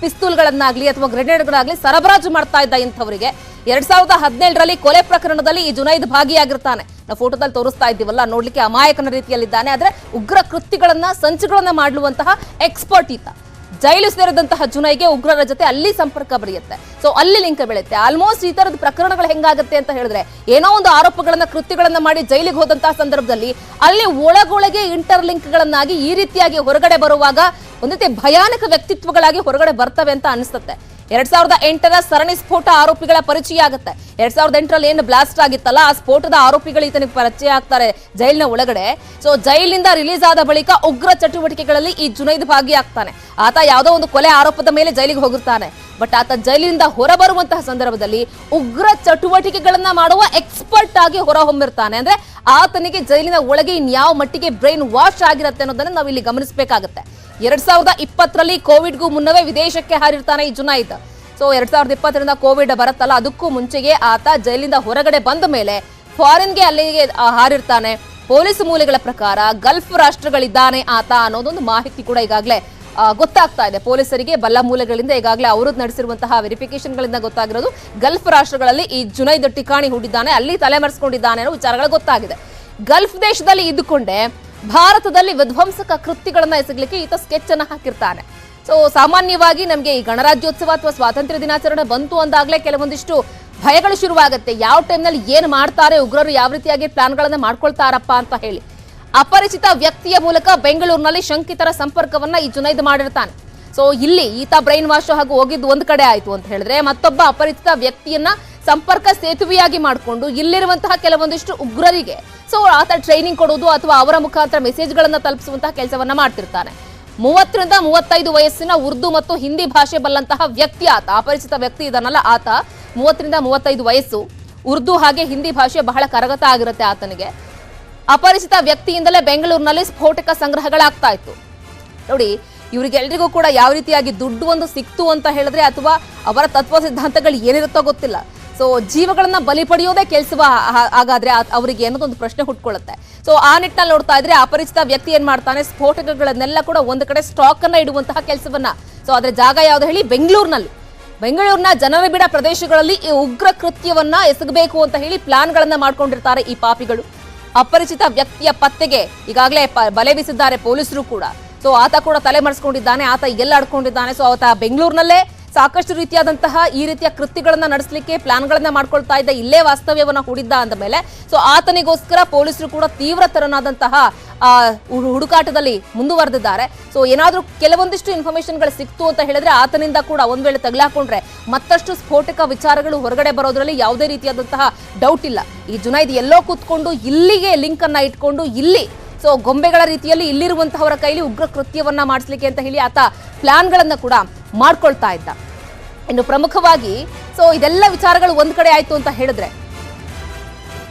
ಪಿಸ್ತೂಲ್ಗಳನ್ನಾಗ್ಲಿ ಅಥವಾ ಗ್ರೆನೇಡ್ಗಳಾಗ್ಲಿ ಸರಬರಾಜು ಮಾಡ್ತಾ ಇದ್ದ ಇಂಥವರಿಗೆ. 2017ರಲ್ಲಿ ಕೊಲೆ ಪ್ರಕರಣದಲ್ಲಿ ಈ ಜುನೈದ್ ಭಾಗಿಯಾಗಿರ್ತಾನೆ. ನಾವು ಫೋಟೋದಲ್ಲಿ ತೋರಿಸ್ತಾ ಇದ್ದೀವಲ್ಲ, ನೋಡ್ಲಿಕ್ಕೆ ಅಮಾಯಕನ ರೀತಿಯಲ್ಲಿದ್ದಾನೆ, ಆದ್ರೆ ಉಗ್ರ ಕೃತ್ಯಗಳನ್ನ, ಸಂಚುಗಳನ್ನ ಮಾಡುವಂತಹ ಎಕ್ಸ್ಪರ್ಟ್ ಈತ. ಜೈಲು ಸೇರಿದಂತಹ ಜುನೈಗೆ ಉಗ್ರರ ಜೊತೆ ಅಲ್ಲಿ ಸಂಪರ್ಕ ಬೆಳೆಯುತ್ತೆ. ಸೊ ಅಲ್ಲಿ ಲಿಂಕ್ ಬೆಳೆಯುತ್ತೆ. ಆಲ್ಮೋಸ್ಟ್ ಈ ತರದ ಪ್ರಕರಣಗಳು ಹೆಂಗಾಗುತ್ತೆ ಅಂತ ಹೇಳಿದ್ರೆ, ಏನೋ ಒಂದು ಆರೋಪಗಳನ್ನ, ಕೃತ್ಯಗಳನ್ನ ಮಾಡಿ ಜೈಲಿಗೆ ಹೋದಂತಹ ಸಂದರ್ಭದಲ್ಲಿ ಅಲ್ಲಿ ಒಳಗೊಳಗೆ ಇಂಟರ್ ಲಿಂಕ್ ಗಳನ್ನಾಗಿ ಈ ರೀತಿಯಾಗಿ ಹೊರಗಡೆ ಬರುವಾಗ ಒಂದು ರೀತಿ ಭಯಾನಕ ವ್ಯಕ್ತಿತ್ವಗಳಾಗಿ ಹೊರಗಡೆ ಬರ್ತವೆ ಅಂತ ಅನಿಸುತ್ತೆ. 2008ರ ಸರಣಿ ಸ್ಫೋಟ ಆರೋಪಿಗಳ ಪರಿಚಯ ಆಗುತ್ತೆ. 2008ರಲ್ಲಿ ಏನು ಬ್ಲಾಸ್ಟ್ ಆಗಿತ್ತಲ್ಲ, ಆ ಸ್ಫೋಟದ ಆರೋಪಿಗಳು ಈತನಿಗೆ ಪರಿಚಯ ಆಗ್ತಾರೆ ಜೈಲಿನ ಒಳಗಡೆ. ಸೊ ಜೈಲಿನಿಂದ ರಿಲೀಸ್ ಆದ ಬಳಿಕ ಉಗ್ರ ಚಟುವಟಿಕೆಗಳಲ್ಲಿ ಈ ಜುನೈದ್ ಭಾಗಿಯಾಗ್ತಾನೆ. ಆತ ಯಾವುದೋ ಒಂದು ಕೊಲೆ ಆರೋಪದ ಮೇಲೆ ಜೈಲಿಗೆ ಹೋಗಿರ್ತಾನೆ. ಬಟ್ ಆತ ಜೈಲಿನಿಂದ ಹೊರಬರುವಂತಹ ಸಂದರ್ಭದಲ್ಲಿ ಉಗ್ರ ಚಟುವಟಿಕೆಗಳನ್ನ ಮಾಡುವ ಎಕ್ಸ್ಪರ್ಟ್ ಆಗಿ ಹೊರಹೊಮ್ಮಿರ್ತಾನೆ. ಅಂದ್ರೆ ಆತನಿಗೆ ಜೈಲಿನ ಒಳಗೆ ಇನ್ಯಾವ ಮಟ್ಟಿಗೆ ಬ್ರೈನ್ ವಾಶ್ ಆಗಿರುತ್ತೆ ಅನ್ನೋದನ್ನ ನಾವು ಇಲ್ಲಿ ಗಮನಿಸಬೇಕಾಗುತ್ತೆ. 2020ರಲ್ಲಿ ಕೋವಿಡ್ಗೂ ಮುನ್ನವೇ ವಿದೇಶಕ್ಕೆ ಹಾರಿರ್ತಾನೆ ಈ ಜುನೈದ್. ಸೊ 2020ರಿಂದ ಕೋವಿಡ್ ಬರುತ್ತಲ್ಲ, ಅದಕ್ಕೂ ಮುಂಚೆಗೆ ಆತ ಜೈಲಿಂದ ಹೊರಗಡೆ ಬಂದ ಮೇಲೆ ಫಾರಿನ್ಗೆ ಅಲ್ಲಿಗೆ ಹಾರಿರ್ತಾನೆ. ಪೊಲೀಸ್ ಮೂಲಗಳ ಪ್ರಕಾರ ಗಲ್ಫ್ ರಾಷ್ಟ್ರಗಳಿದ್ದಾನೆ ಆತ ಅನ್ನೋದೊಂದು ಮಾಹಿತಿ ಕೂಡ ಈಗಾಗಲೇ ಗೊತ್ತಾಗ್ತಾ ಇದೆ ಪೊಲೀಸರಿಗೆ. ಬಲ್ಲ ಮೂಲಗಳಿಂದ ಈಗಾಗಲೇ ಅವರು ನಡೆಸಿರುವಂತಹ ವೆರಿಫಿಕೇಶನ್ ಗಳಿಂದ ಗೊತ್ತಾಗಿರೋದು ಗಲ್ಫ್ ರಾಷ್ಟ್ರಗಳಲ್ಲಿ ಈ ಜುನೈದ್ ಠಿಕಾಣಿ ಹೂಡಿದ್ದಾನೆ, ಅಲ್ಲಿ ತಲೆಮರೆಸಿಕೊಂಡಿದ್ದಾನೆ ಅನ್ನೋ ವಿಚಾರಗಳು ಗೊತ್ತಾಗಿದೆ. ಗಲ್ಫ್ ದೇಶದಲ್ಲಿ ಇದ್ದುಕೊಂಡೇ ಭಾರತದಲ್ಲಿ ವಿಧ್ವಂಸಕ ಕೃತ್ಯಗಳನ್ನ ಎಸಗಲಿಕ್ಕೆ ಈತ ಸ್ಕೆಚ್ ಅನ್ನ ಹಾಕಿರ್ತಾನೆ. ಸೊ ಸಾಮಾನ್ಯವಾಗಿ ನಮಗೆ ಈ ಗಣರಾಜ್ಯೋತ್ಸವ ಅಥವಾ ಸ್ವಾತಂತ್ರ್ಯ ದಿನಾಚರಣೆ ಬಂತು ಅಂದಾಗಲೇ ಕೆಲವೊಂದಿಷ್ಟು ಭಯಗಳು ಶುರುವಾಗುತ್ತೆ. ಯಾವ ಟೈಮ್ನಲ್ಲಿ ಏನು ಮಾಡ್ತಾರೆ ಉಗ್ರರು, ಯಾವ ರೀತಿಯಾಗಿ ಪ್ಲಾನ್ಗಳನ್ನ ಮಾಡ್ಕೊಳ್ತಾರಪ್ಪ ಅಂತ ಹೇಳಿ. ಅಪರಿಚಿತ ವ್ಯಕ್ತಿಯ ಮೂಲಕ ಬೆಂಗಳೂರಿನಲ್ಲಿ ಶಂಕಿತರ ಸಂಪರ್ಕವನ್ನ ಈ ಜುನೈದ್ ಮಾಡಿರ್ತಾನೆ. ಸೊ ಇಲ್ಲಿ ಈತ ಬ್ರೈನ್ ವಾಶ್ ಹಾಗೂ ಹೋಗಿದ್ದು ಒಂದ್ ಕಡೆ ಆಯ್ತು ಅಂತ ಹೇಳಿದ್ರೆ, ಮತ್ತೊಬ್ಬ ಅಪರಿಚಿತ ವ್ಯಕ್ತಿಯನ್ನ ಸಂಪರ್ಕ ಸೇತುವೆಯಾಗಿ ಮಾಡಿಕೊಂಡು ಇಲ್ಲಿರುವಂತಹ ಕೆಲವೊಂದಿಷ್ಟು ಉಗ್ರರಿಗೆ ಸೊ ಆತ ಟ್ರೈನಿಂಗ್ ಕೊಡೋದು ಅಥವಾ ಅವರ ಮುಖಾಂತರ ಮೆಸೇಜ್ಗಳನ್ನ ತಲುಪಿಸುವಂತಹ ಕೆಲಸವನ್ನ ಮಾಡ್ತಿರ್ತಾನೆ. 30 ರಿಂದ 35 ವಯಸ್ಸಿನ ಉರ್ದು ಮತ್ತು ಹಿಂದಿ ಭಾಷೆ ಬಲ್ಲಂತಹ ವ್ಯಕ್ತಿ ಆತ. ಅಪರಿಚಿತ ವ್ಯಕ್ತಿ ಇದನ್ನಲ್ಲ, ಆತ 30 ರಿಂದ 35 ವಯಸ್ಸು, ಉರ್ದು ಹಾಗೆ ಹಿಂದಿ ಭಾಷೆ ಬಹಳ ಕರಗತ ಆಗಿರುತ್ತೆ ಆತನಿಗೆ. ಅಪರಿಚಿತ ವ್ಯಕ್ತಿಯಿಂದಲೇ ಬೆಂಗಳೂರಿನಲ್ಲಿ ಸ್ಫೋಟಕ ಸಂಗ್ರಹಗಳಾಗ್ತಾ ಇತ್ತು. ನೋಡಿ, ಇವರಿಗೆಲ್ಲರಿಗೂ ಕೂಡ ಯಾವ ರೀತಿಯಾಗಿ ದುಡ್ಡು ಒಂದು ಸಿಕ್ತು ಅಂತ ಹೇಳಿದ್ರೆ, ಅಥವಾ ಅವರ ತತ್ವ ಸಿದ್ಧಾಂತಗಳು ಏನಿರುತ್ತೋ ಗೊತ್ತಿಲ್ಲ. ಸೊ ಜೀವಗಳನ್ನ ಬಲಿ ಪಡೆಯೋದೇ ಕೆಲಸ ಹಾಗಾದ್ರೆ ಅವರಿಗೆ ಅನ್ನೋದೊಂದು ಪ್ರಶ್ನೆ ಹುಟ್ಕೊಳ್ಳುತ್ತೆ. ಸೊ ಆ ನಿಟ್ಟಿನಲ್ಲಿ ನೋಡ್ತಾ ಇದ್ರೆ ಅಪರಿಚಿತ ವ್ಯಕ್ತಿ ಏನ್ ಮಾಡ್ತಾನೆ, ಸ್ಫೋಟಕಗಳನ್ನೆಲ್ಲ ಕೂಡ ಒಂದು ಕಡೆ ಸ್ಟಾಕ್ ಅನ್ನ ಇಡುವಂತಹ ಕೆಲಸವನ್ನ. ಸೊ ಅದ್ರ ಜಾಗ ಯಾವ್ದು ಹೇಳಿ, ಬೆಂಗಳೂರಿನ ಜನನಿಬಿಡ ಪ್ರದೇಶಗಳಲ್ಲಿ ಈ ಉಗ್ರ ಕೃತ್ಯವನ್ನ ಎಸಗಬೇಕು ಅಂತ ಹೇಳಿ ಪ್ಲಾನ್ಗಳನ್ನ ಮಾಡ್ಕೊಂಡಿರ್ತಾರೆ ಈ ಪಾಪಿಗಳು. ಅಪರಿಚಿತ ವ್ಯಕ್ತಿಯ ಪತ್ತೆಗೆ ಈಗಾಗಲೇ ಬಲೆ ಬೀಸಿದ್ದಾರೆ ಪೊಲೀಸರು ಕೂಡ. ಸೊ ಆತ ಕೂಡ ತಲೆ ಮರೆಸ್ಕೊಂಡಿದ್ದಾನೆ, ಆತ ಎಲ್ಲ ಅಡ್ಕೊಂಡಿದ್ದಾನೆ. ಸೊ ಆತ ಬೆಂಗಳೂರಿನಲ್ಲೇ ಸಾಕಷ್ಟು ರೀತಿಯಾದಂತಹ ಈ ರೀತಿಯ ಕೃತ್ಯಗಳನ್ನ ನಡೆಸಲಿಕ್ಕೆ ಪ್ಲಾನ್ಗಳನ್ನ ಮಾಡ್ಕೊಳ್ತಾ ಇದ್ದ, ಇಲ್ಲೇ ವಾಸ್ತವ್ಯವನ್ನ ಹೂಡಿದ್ದ ಅಂದ ಮೇಲೆ ಸೊ ಆತನಿಗೋಸ್ಕರ ಪೊಲೀಸರು ಕೂಡ ತೀವ್ರತರನಾದಂತಹ ಹುಡುಕಾಟದಲ್ಲಿ ಮುಂದುವರೆದಿದ್ದಾರೆ. ಸೊ ಏನಾದ್ರೂ ಕೆಲವೊಂದಿಷ್ಟು ಇನ್ಫಾರ್ಮೇಶನ್ಗಳು ಸಿಕ್ತು ಅಂತ ಹೇಳಿದ್ರೆ ಆತನಿಂದ ಕೂಡ ಒಂದ್ ವೇಳೆ ತಗಲಾಕೊಂಡ್ರೆ ಮತ್ತಷ್ಟು ಸ್ಫೋಟಕ ವಿಚಾರಗಳು ಹೊರಗಡೆ ಬರೋದ್ರಲ್ಲಿ ಯಾವುದೇ ರೀತಿಯಾದಂತಹ ಡೌಟ್ ಇಲ್ಲ. ಈ ಜುನೈದ್ ಎಲ್ಲೋ ಕೂತ್ಕೊಂಡು ಇಲ್ಲಿಗೆ ಲಿಂಕ್ ಅನ್ನ ಇಟ್ಕೊಂಡು ಇಲ್ಲಿ ಸೊ ಗೊಂಬೆಗಳ ರೀತಿಯಲ್ಲಿ ಇಲ್ಲಿರುವಂತಹವರ ಕೈಲಿ ಉಗ್ರ ಕೃತ್ಯವನ್ನ ಮಾಡಿಸ್ಲಿಕ್ಕೆ ಅಂತ ಹೇಳಿ ಆತ ಪ್ಲಾನ್ಗಳನ್ನ ಕೂಡ ಮಾಡ್ಕೊಳ್ತಾ ಇದ್ದ. ಇನ್ನು ಪ್ರಮುಖವಾಗಿ ಸೊ ಇದೆಲ್ಲ ವಿಚಾರಗಳು ಒಂದ್ ಕಡೆ ಆಯ್ತು ಅಂತ ಹೇಳಿದ್ರೆ,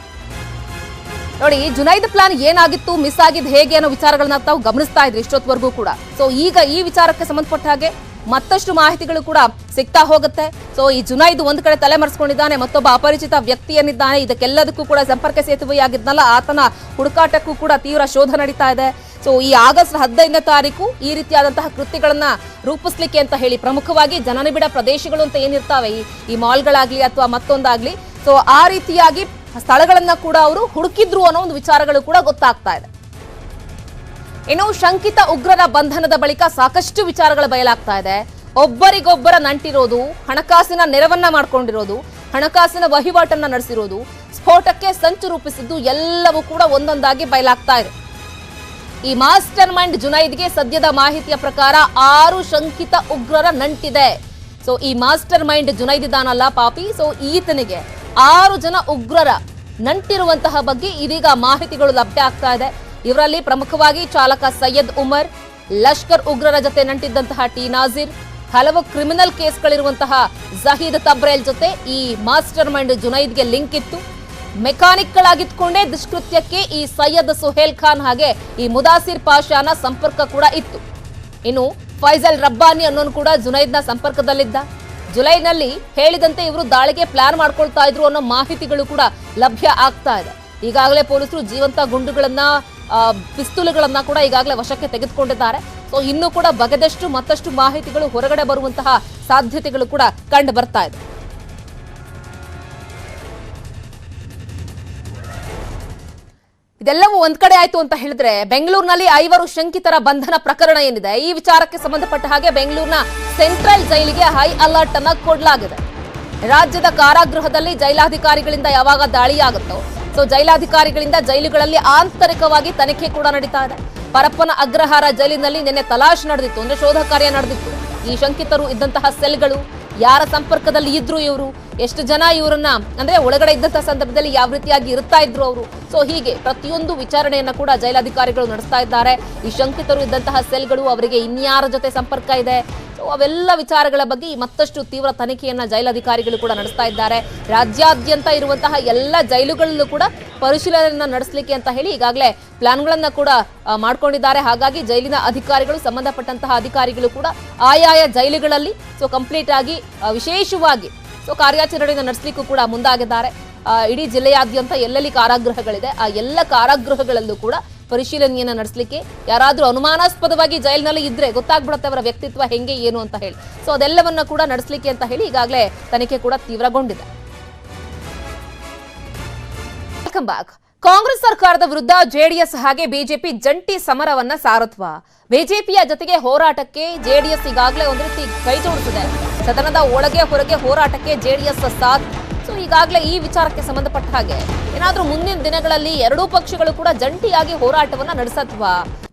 ನೋಡಿ ಜುನೈದ್ ಪ್ಲಾನ್ ಏನಾಗಿತ್ತು, ಮಿಸ್ ಆಗಿದ್ದು ಹೇಗೆ ಅನ್ನೋ ವಿಚಾರಗಳನ್ನ ತಾವು ಗಮನಿಸ್ತಾ ಇದ್ರಿ ಇಷ್ಟೊತ್ತವರೆಗೂ ಕೂಡ. ಸೊ ಈಗ ಈ ವಿಚಾರಕ್ಕೆ ಸಂಬಂಧಪಟ್ಟ ಹಾಗೆ ಮತ್ತಷ್ಟು ಮಾಹಿತಿಗಳು ಕೂಡ ಸಿಗ್ತಾ ಹೋಗುತ್ತೆ. ಸೊ ಈ ಜುನೈದ್ ಒಂದ್ ಕಡೆ ತಲೆ ಮರೆಸ್ಕೊಂಡಿದ್ದಾನೆ, ಮತ್ತೊಬ್ಬ ಅಪರಿಚಿತ ವ್ಯಕ್ತಿ ಏನಿದ್ದಾನೆ, ಇದಕ್ಕೆಲ್ಲದಕ್ಕೂ ಕೂಡ ಸಂಪರ್ಕ ಸೇತುವೆಯಾಗಿದ್ನಲ್ಲ ಆತನ ಹುಡುಕಾಟಕ್ಕೂ ಕೂಡ ತೀವ್ರ ಶೋಧ ನಡೀತಾ ಇದೆ. ಸೊ ಈ ಆಗಸ್ಟ್ 15ನೇ ತಾರೀಕು ಈ ರೀತಿಯಾದಂತಹ ಕೃತ್ಯಗಳನ್ನ ರೂಪಿಸ್ಲಿಕ್ಕೆ ಅಂತ ಹೇಳಿ ಪ್ರಮುಖವಾಗಿ ಜನನಿಬಿಡ ಪ್ರದೇಶಗಳು ಅಂತ ಏನಿರ್ತಾವೆ, ಈ ಮಾಲ್ಗಳಾಗ್ಲಿ ಅಥವಾ ಮತ್ತೊಂದಾಗ್ಲಿ, ಸೊ ಆ ರೀತಿಯಾಗಿ ಸ್ಥಳಗಳನ್ನ ಕೂಡ ಅವರು ಹುಡುಕಿದ್ರು ಅನ್ನೋ ಒಂದು ವಿಚಾರಗಳು ಕೂಡ ಗೊತ್ತಾಗ್ತಾ ಇದೆ. ಇನ್ನು ಶಂಕಿತ ಉಗ್ರರ ಬಂಧನದ ಬಳಿಕ ಸಾಕಷ್ಟು ವಿಚಾರಗಳು ಬಯಲಾಗ್ತಾ ಇದೆ. ಒಬ್ಬರಿಗೊಬ್ಬರ ನಂಟಿರೋದು, ಹಣಕಾಸಿನ ನೆರವನ್ನ ಮಾಡ್ಕೊಂಡಿರೋದು, ಹಣಕಾಸಿನ ವಹಿವಾಟನ್ನ ನಡೆಸಿರೋದು, ಸ್ಫೋಟಕ್ಕೆ ಸಂಚು ರೂಪಿಸಿದ್ದು ಎಲ್ಲವೂ ಕೂಡ ಒಂದೊಂದಾಗಿ ಬಯಲಾಗ್ತಾ ಇದೆ. ಈ ಮಾಸ್ಟರ್ ಮೈಂಡ್ ಜುನೈದ್ಗೆ ಸದ್ಯದ ಮಾಹಿತಿಯ ಪ್ರಕಾರ 6 ಶಂಕಿತ ಉಗ್ರರ ನಂಟಿದೆ. ಸೊ ಈ ಮಾಸ್ಟರ್ ಮೈಂಡ್ ಜುನೈದ್ ಇದಾನಲ್ಲ ಪಾಪಿ, ಸೊ ಈತನಿಗೆ 6 ಜನ ಉಗ್ರರ ನಂಟಿರುವಂತಹ ಬಗ್ಗೆ ಇದೀಗ ಮಾಹಿತಿಗಳು ಲಭ್ಯ ಆಗ್ತಾ ಇದೆ. ಇವರಲ್ಲಿ ಪ್ರಮುಖವಾಗಿ ಚಾಲಕ ಸೈಯದ್ ಉಮರ್, ಲಷ್ಕರ್ ಉಗ್ರರ ಜೊತೆ ನಂಟಿದ್ದಂತಹ ಟಿ ನಾಜೀರ್, ಹಲವು ಕ್ರಿಮಿನಲ್ ಕೇಸ್ಗಳಿರುವಂತಹ ಜಹೀದ್ ತಬ್ರೇಲ್ ಜೊತೆ ಈ ಮಾಸ್ಟರ್ ಮೈಂಡ್ ಜುನೈದ್ಗೆ ಲಿಂಕ್ ಇತ್ತು. ಮೆಕ್ಯಾನಿಕ್ಗಳಾಗಿದ್ಕೊಂಡೇ ದುಷ್ಕೃತ್ಯಕ್ಕೆ ಈ ಸೈಯದ್ ಸುಹೇಲ್ ಖಾನ್ ಹಾಗೆ ಈ ಮುದಾಸಿರ್ ಪಾಷಾನ ಸಂಪರ್ಕ ಕೂಡ ಇತ್ತು. ಇನ್ನು ಫೈಜಲ್ ರಬ್ಬಾನಿ ಅನ್ನೋನು ಕೂಡ ಜುನೈದ್ನ ಸಂಪರ್ಕದಲ್ಲಿದ್ದ. ಜುಲೈನಲ್ಲಿ ಹೇಳಿದಂತೆ ಇವರು ದಾಳಿಗೆ ಪ್ಲಾನ್ ಮಾಡ್ಕೊಳ್ತಾ ಇದ್ರು ಅನ್ನೋ ಮಾಹಿತಿಗಳು ಕೂಡ ಲಭ್ಯ ಆಗ್ತಾ ಇದೆ. ಈಗಾಗಲೇ ಪೊಲೀಸರು ಜೀವಂತ ಗುಂಡುಗಳನ್ನ, ಪಿಸ್ತೂಲ್ಗಳನ್ನ ಕೂಡ ಈಗಾಗಲೇ ವಶಕ್ಕೆ ತೆಗೆದುಕೊಂಡಿದ್ದಾರೆ. ಸೊ ಇನ್ನೂ ಕೂಡ ಬಗೆದಷ್ಟು ಮತ್ತಷ್ಟು ಮಾಹಿತಿಗಳು ಹೊರಗಡೆ ಬರುವಂತಹ ಸಾಧ್ಯತೆಗಳು ಕೂಡ ಕಂಡು ಬರ್ತಾ ಇದೆ. ಇದೆಲ್ಲವೂ ಒಂದ್ ಕಡೆ ಆಯ್ತು ಅಂತ ಹೇಳಿದ್ರೆ, ಬೆಂಗಳೂರಿನಲ್ಲಿ 5 ಶಂಕಿತರ ಬಂಧನ ಪ್ರಕರಣ ಏನಿದೆ, ಈ ವಿಚಾರಕ್ಕೆ ಸಂಬಂಧಪಟ್ಟ ಹಾಗೆ ಬೆಂಗಳೂರಿನ ಸೆಂಟ್ರಲ್ ಜೈಲಿಗೆ ಹೈ ಅಲರ್ಟ್ ಅನ್ನ ಕೊಡಲಾಗಿದೆ. ರಾಜ್ಯದ ಕಾರಾಗೃಹದಲ್ಲಿ ಜೈಲಾಧಿಕಾರಿಗಳಿಂದ ಯಾವಾಗ ದಾಳಿಯಾಗುತ್ತೋ ಸೊ ಜೈಲಾಧಿಕಾರಿಗಳಿಂದ ಜೈಲುಗಳಲ್ಲಿ ಆಂತರಿಕವಾಗಿ ತನಿಖೆ ಕೂಡ ನಡೀತಾ ಇದೆ. ಪರಪ್ಪನ ಅಗ್ರಹಾರ ಜೈಲಿನಲ್ಲಿ ನಿನ್ನೆ ತಲಾಶ್ ನಡೆದಿತ್ತು, ಅಂದ್ರೆ ಶೋಧ ಕಾರ್ಯ ನಡೆದಿತ್ತು. ಈ ಶಂಕಿತರು ಇದ್ದಂತಹ ಸೆಲ್ಗಳು, ಯಾರ ಸಂಪರ್ಕದಲ್ಲಿ ಇದ್ರು ಇವರು, ಎಷ್ಟು ಜನ ಇವರನ್ನ ಅಂದ್ರೆ ಒಳಗಡೆ ಇದ್ದಂತಹ ಸಂದರ್ಭದಲ್ಲಿ ಯಾವ ರೀತಿಯಾಗಿ ಇರ್ತಾ ಇದ್ರು ಅವರು, ಸೊ ಹೀಗೆ ಪ್ರತಿಯೊಂದು ವಿಚಾರಣೆಯನ್ನ ಕೂಡ ಜೈಲಾಧಿಕಾರಿಗಳು ನಡೆಸ್ತಾ ಇದ್ದಾರೆ. ಈ ಶಂಕಿತರು ಇದ್ದಂತಹ ಸೆಲ್ಗಳು, ಅವರಿಗೆ ಇನ್ಯಾರ ಜೊತೆ ಸಂಪರ್ಕ ಇದೆ, ಸೊ ಅವೆಲ್ಲ ವಿಚಾರಗಳ ಬಗ್ಗೆ ಮತ್ತಷ್ಟು ತೀವ್ರ ತನಿಖೆಯನ್ನ ಜೈಲಾಧಿಕಾರಿಗಳು ಕೂಡ ನಡೆಸ್ತಾ ಇದ್ದಾರೆ. ರಾಜ್ಯಾದ್ಯಂತ ಇರುವಂತಹ ಎಲ್ಲ ಜೈಲುಗಳಲ್ಲೂ ಕೂಡ ಪರಿಶೀಲನೆಯನ್ನ ನಡೆಸಲಿಕ್ಕೆ ಅಂತ ಹೇಳಿ ಈಗಾಗಲೇ ಪ್ಲಾನ್ಗಳನ್ನ ಕೂಡ ಮಾಡ್ಕೊಂಡಿದ್ದಾರೆ. ಹಾಗಾಗಿ ಜೈಲಿನ ಅಧಿಕಾರಿಗಳು, ಸಂಬಂಧಪಟ್ಟಂತಹ ಅಧಿಕಾರಿಗಳು ಕೂಡ ಆಯಾಯ ಜೈಲುಗಳಲ್ಲಿ ಸೊ ಕಂಪ್ಲೀಟ್ ಆಗಿ ವಿಶೇಷವಾಗಿ ಸೊ ಕಾರ್ಯಾಚರಣೆಯನ್ನು ನಡೆಸಲಿಕ್ಕೂ ಕೂಡ ಮುಂದಾಗಿದ್ದಾರೆ. ಇಡೀ ಜಿಲ್ಲೆಯಾದ್ಯಂತ ಎಲ್ಲೆಲ್ಲಿ ಕಾರಾಗೃಹಗಳಿದೆ ಆ ಎಲ್ಲ ಕಾರಾಗೃಹಗಳಲ್ಲೂ ಕೂಡ ಪರಿಶೀಲನೆಯನ್ನ ನಡೆಸಲಿಕ್ಕೆ, ಯಾರಾದ್ರೂ ಅನುಮಾನಾಸ್ಪದವಾಗಿ ಜೈಲಿನಲ್ಲಿ ಇದ್ರೆ ಗೊತ್ತಾಗ್ಬಿಡುತ್ತೆ ಅವರ ವ್ಯಕ್ತಿತ್ವ ಹೆಂಗೆ ಏನು ಅಂತ ಹೇಳಿ, ಸೊ ಅದೆಲ್ಲವನ್ನ ಕೂಡ ನಡೆಸಲಿಕ್ಕೆ ಅಂತ ಹೇಳಿ ಈಗಾಗಲೇ ತನಿಖೆ ಕೂಡ ತೀವ್ರಗೊಂಡಿದೆ. Welcome back. ಕಾಂಗ್ರೆಸ್ ಸರ್ಕಾರದ ವಿರುದ್ಧ ಜೆಡಿಎಸ್ ಹಾಗೆ ಬಿಜೆಪಿ ಜಂಟಿ ಸಮರವನ್ನ ಸಾರತ್ವ. ಬಿಜೆಪಿಯ ಜೊತೆಗೆ ಹೋರಾಟಕ್ಕೆ ಜೆಡಿಎಸ್ ಈಗಾಗಲೇ ಒಂದು ರೀತಿ ಕೈ ಜೋಡಿಸಿದೆ. ಸದನದ ಒಳಗೆ ಹೊರಗೆ ಹೋರಾಟಕ್ಕೆ ಜೆಡಿಎಸ್ ಸಾಥ್. ಸೊ ಈಗಾಗಲೇ ಈ ವಿಚಾರಕ್ಕೆ ಸಂಬಂಧಪಟ್ಟ ಹಾಗೆ ಏನಾದ್ರೂ ಮುಂದಿನ ದಿನಗಳಲ್ಲಿ ಎರಡೂ ಪಕ್ಷಗಳು ಕೂಡ ಜಂಟಿಯಾಗಿ ಹೋರಾಟವನ್ನ ನಡೆಸತ್ವಾ,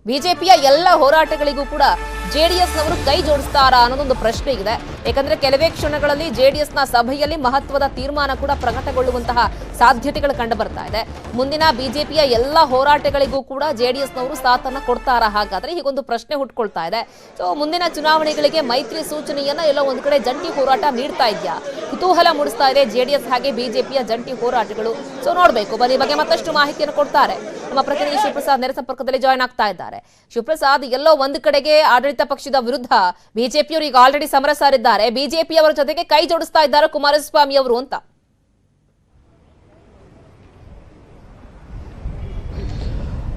ಬಿಜೆಪಿಯ ಎಲ್ಲ ಹೋರಾಟಗಳಿಗೂ ಕೂಡ ಜೆಡಿಎಸ್ನವರು ಕೈ ಜೋಡಿಸ್ತಾರಾ ಅನ್ನೋದೊಂದು ಪ್ರಶ್ನೆ ಇದೆ. ಯಾಕಂದ್ರೆ ಕೆಲವೇ ಕ್ಷಣಗಳಲ್ಲಿ ಜೆಡಿಎಸ್ನ ಸಭೆಯಲ್ಲಿ ಮಹತ್ವದ ತೀರ್ಮಾನ ಕೂಡ ಪ್ರಕಟಗೊಳ್ಳುವಂತಹ ಸಾಧ್ಯತೆಗಳು ಕಂಡು ಬರ್ತಾ ಇದೆ. ಮುಂದಿನ ಬಿಜೆಪಿಯ ಎಲ್ಲ ಹೋರಾಟಗಳಿಗೂ ಕೂಡ ಜೆಡಿಎಸ್ನವರು ಸಾಥನ್ನ ಕೊಡ್ತಾರಾ? ಹಾಗಾದ್ರೆ ಹೀಗೊಂದು ಪ್ರಶ್ನೆ ಹುಟ್ಕೊಳ್ತಾ ಇದೆ. ಸೊ ಮುಂದಿನ ಚುನಾವಣೆಗಳಿಗೆ ಮೈತ್ರಿ ಸೂಚನೆಯನ್ನ ಎಲ್ಲೋ ಒಂದ್ ಕಡೆ ಜಂಟಿ ಹೋರಾಟ ನೀಡ್ತಾ ಇದೆಯಾ? ಕುತೂಹಲ ಮೂಡಿಸ್ತಾ ಇದೆ ಜೆಡಿಎಸ್ ಹಾಗೆ ಬಿಜೆಪಿಯ ಜಂಟಿ ಹೋರಾಟಗಳು. ಸೊ ನೋಡ್ಬೇಕು, ಬನ್ನಿ ಬಗ್ಗೆ ಮತ್ತಷ್ಟು ಮಾಹಿತಿಯನ್ನು ಕೊಡ್ತಾರೆ ನಮ್ಮ ಪ್ರತಿನಿಧಿ ಶಿವಪ್ರಸಾದ್ ನೇರ ಸಂಪರ್ಕದಲ್ಲಿ ಜಾಯ್ನ್ ಆಗ್ತಾ ಇದ್ದಾರೆ. ಶಿವಪ್ರಸಾದ್, ಎಲ್ಲೋ ಒಂದು ಕಡೆಗೆ ಆಡಳಿತ ಪಕ್ಷದ ವಿರುದ್ಧ ಬಿಜೆಪಿಯವರು ಈಗ ಆಲ್ರೆಡಿ ಸಮರ ಸಾರಿದ್ದಾರೆ, ಬಿಜೆಪಿಯವರ ಜೊತೆಗೆ ಕೈ ಜೋಡಿಸ್ತಾ ಇದ್ದಾರೆ ಕುಮಾರಸ್ವಾಮಿ ಅವರು ಅಂತ.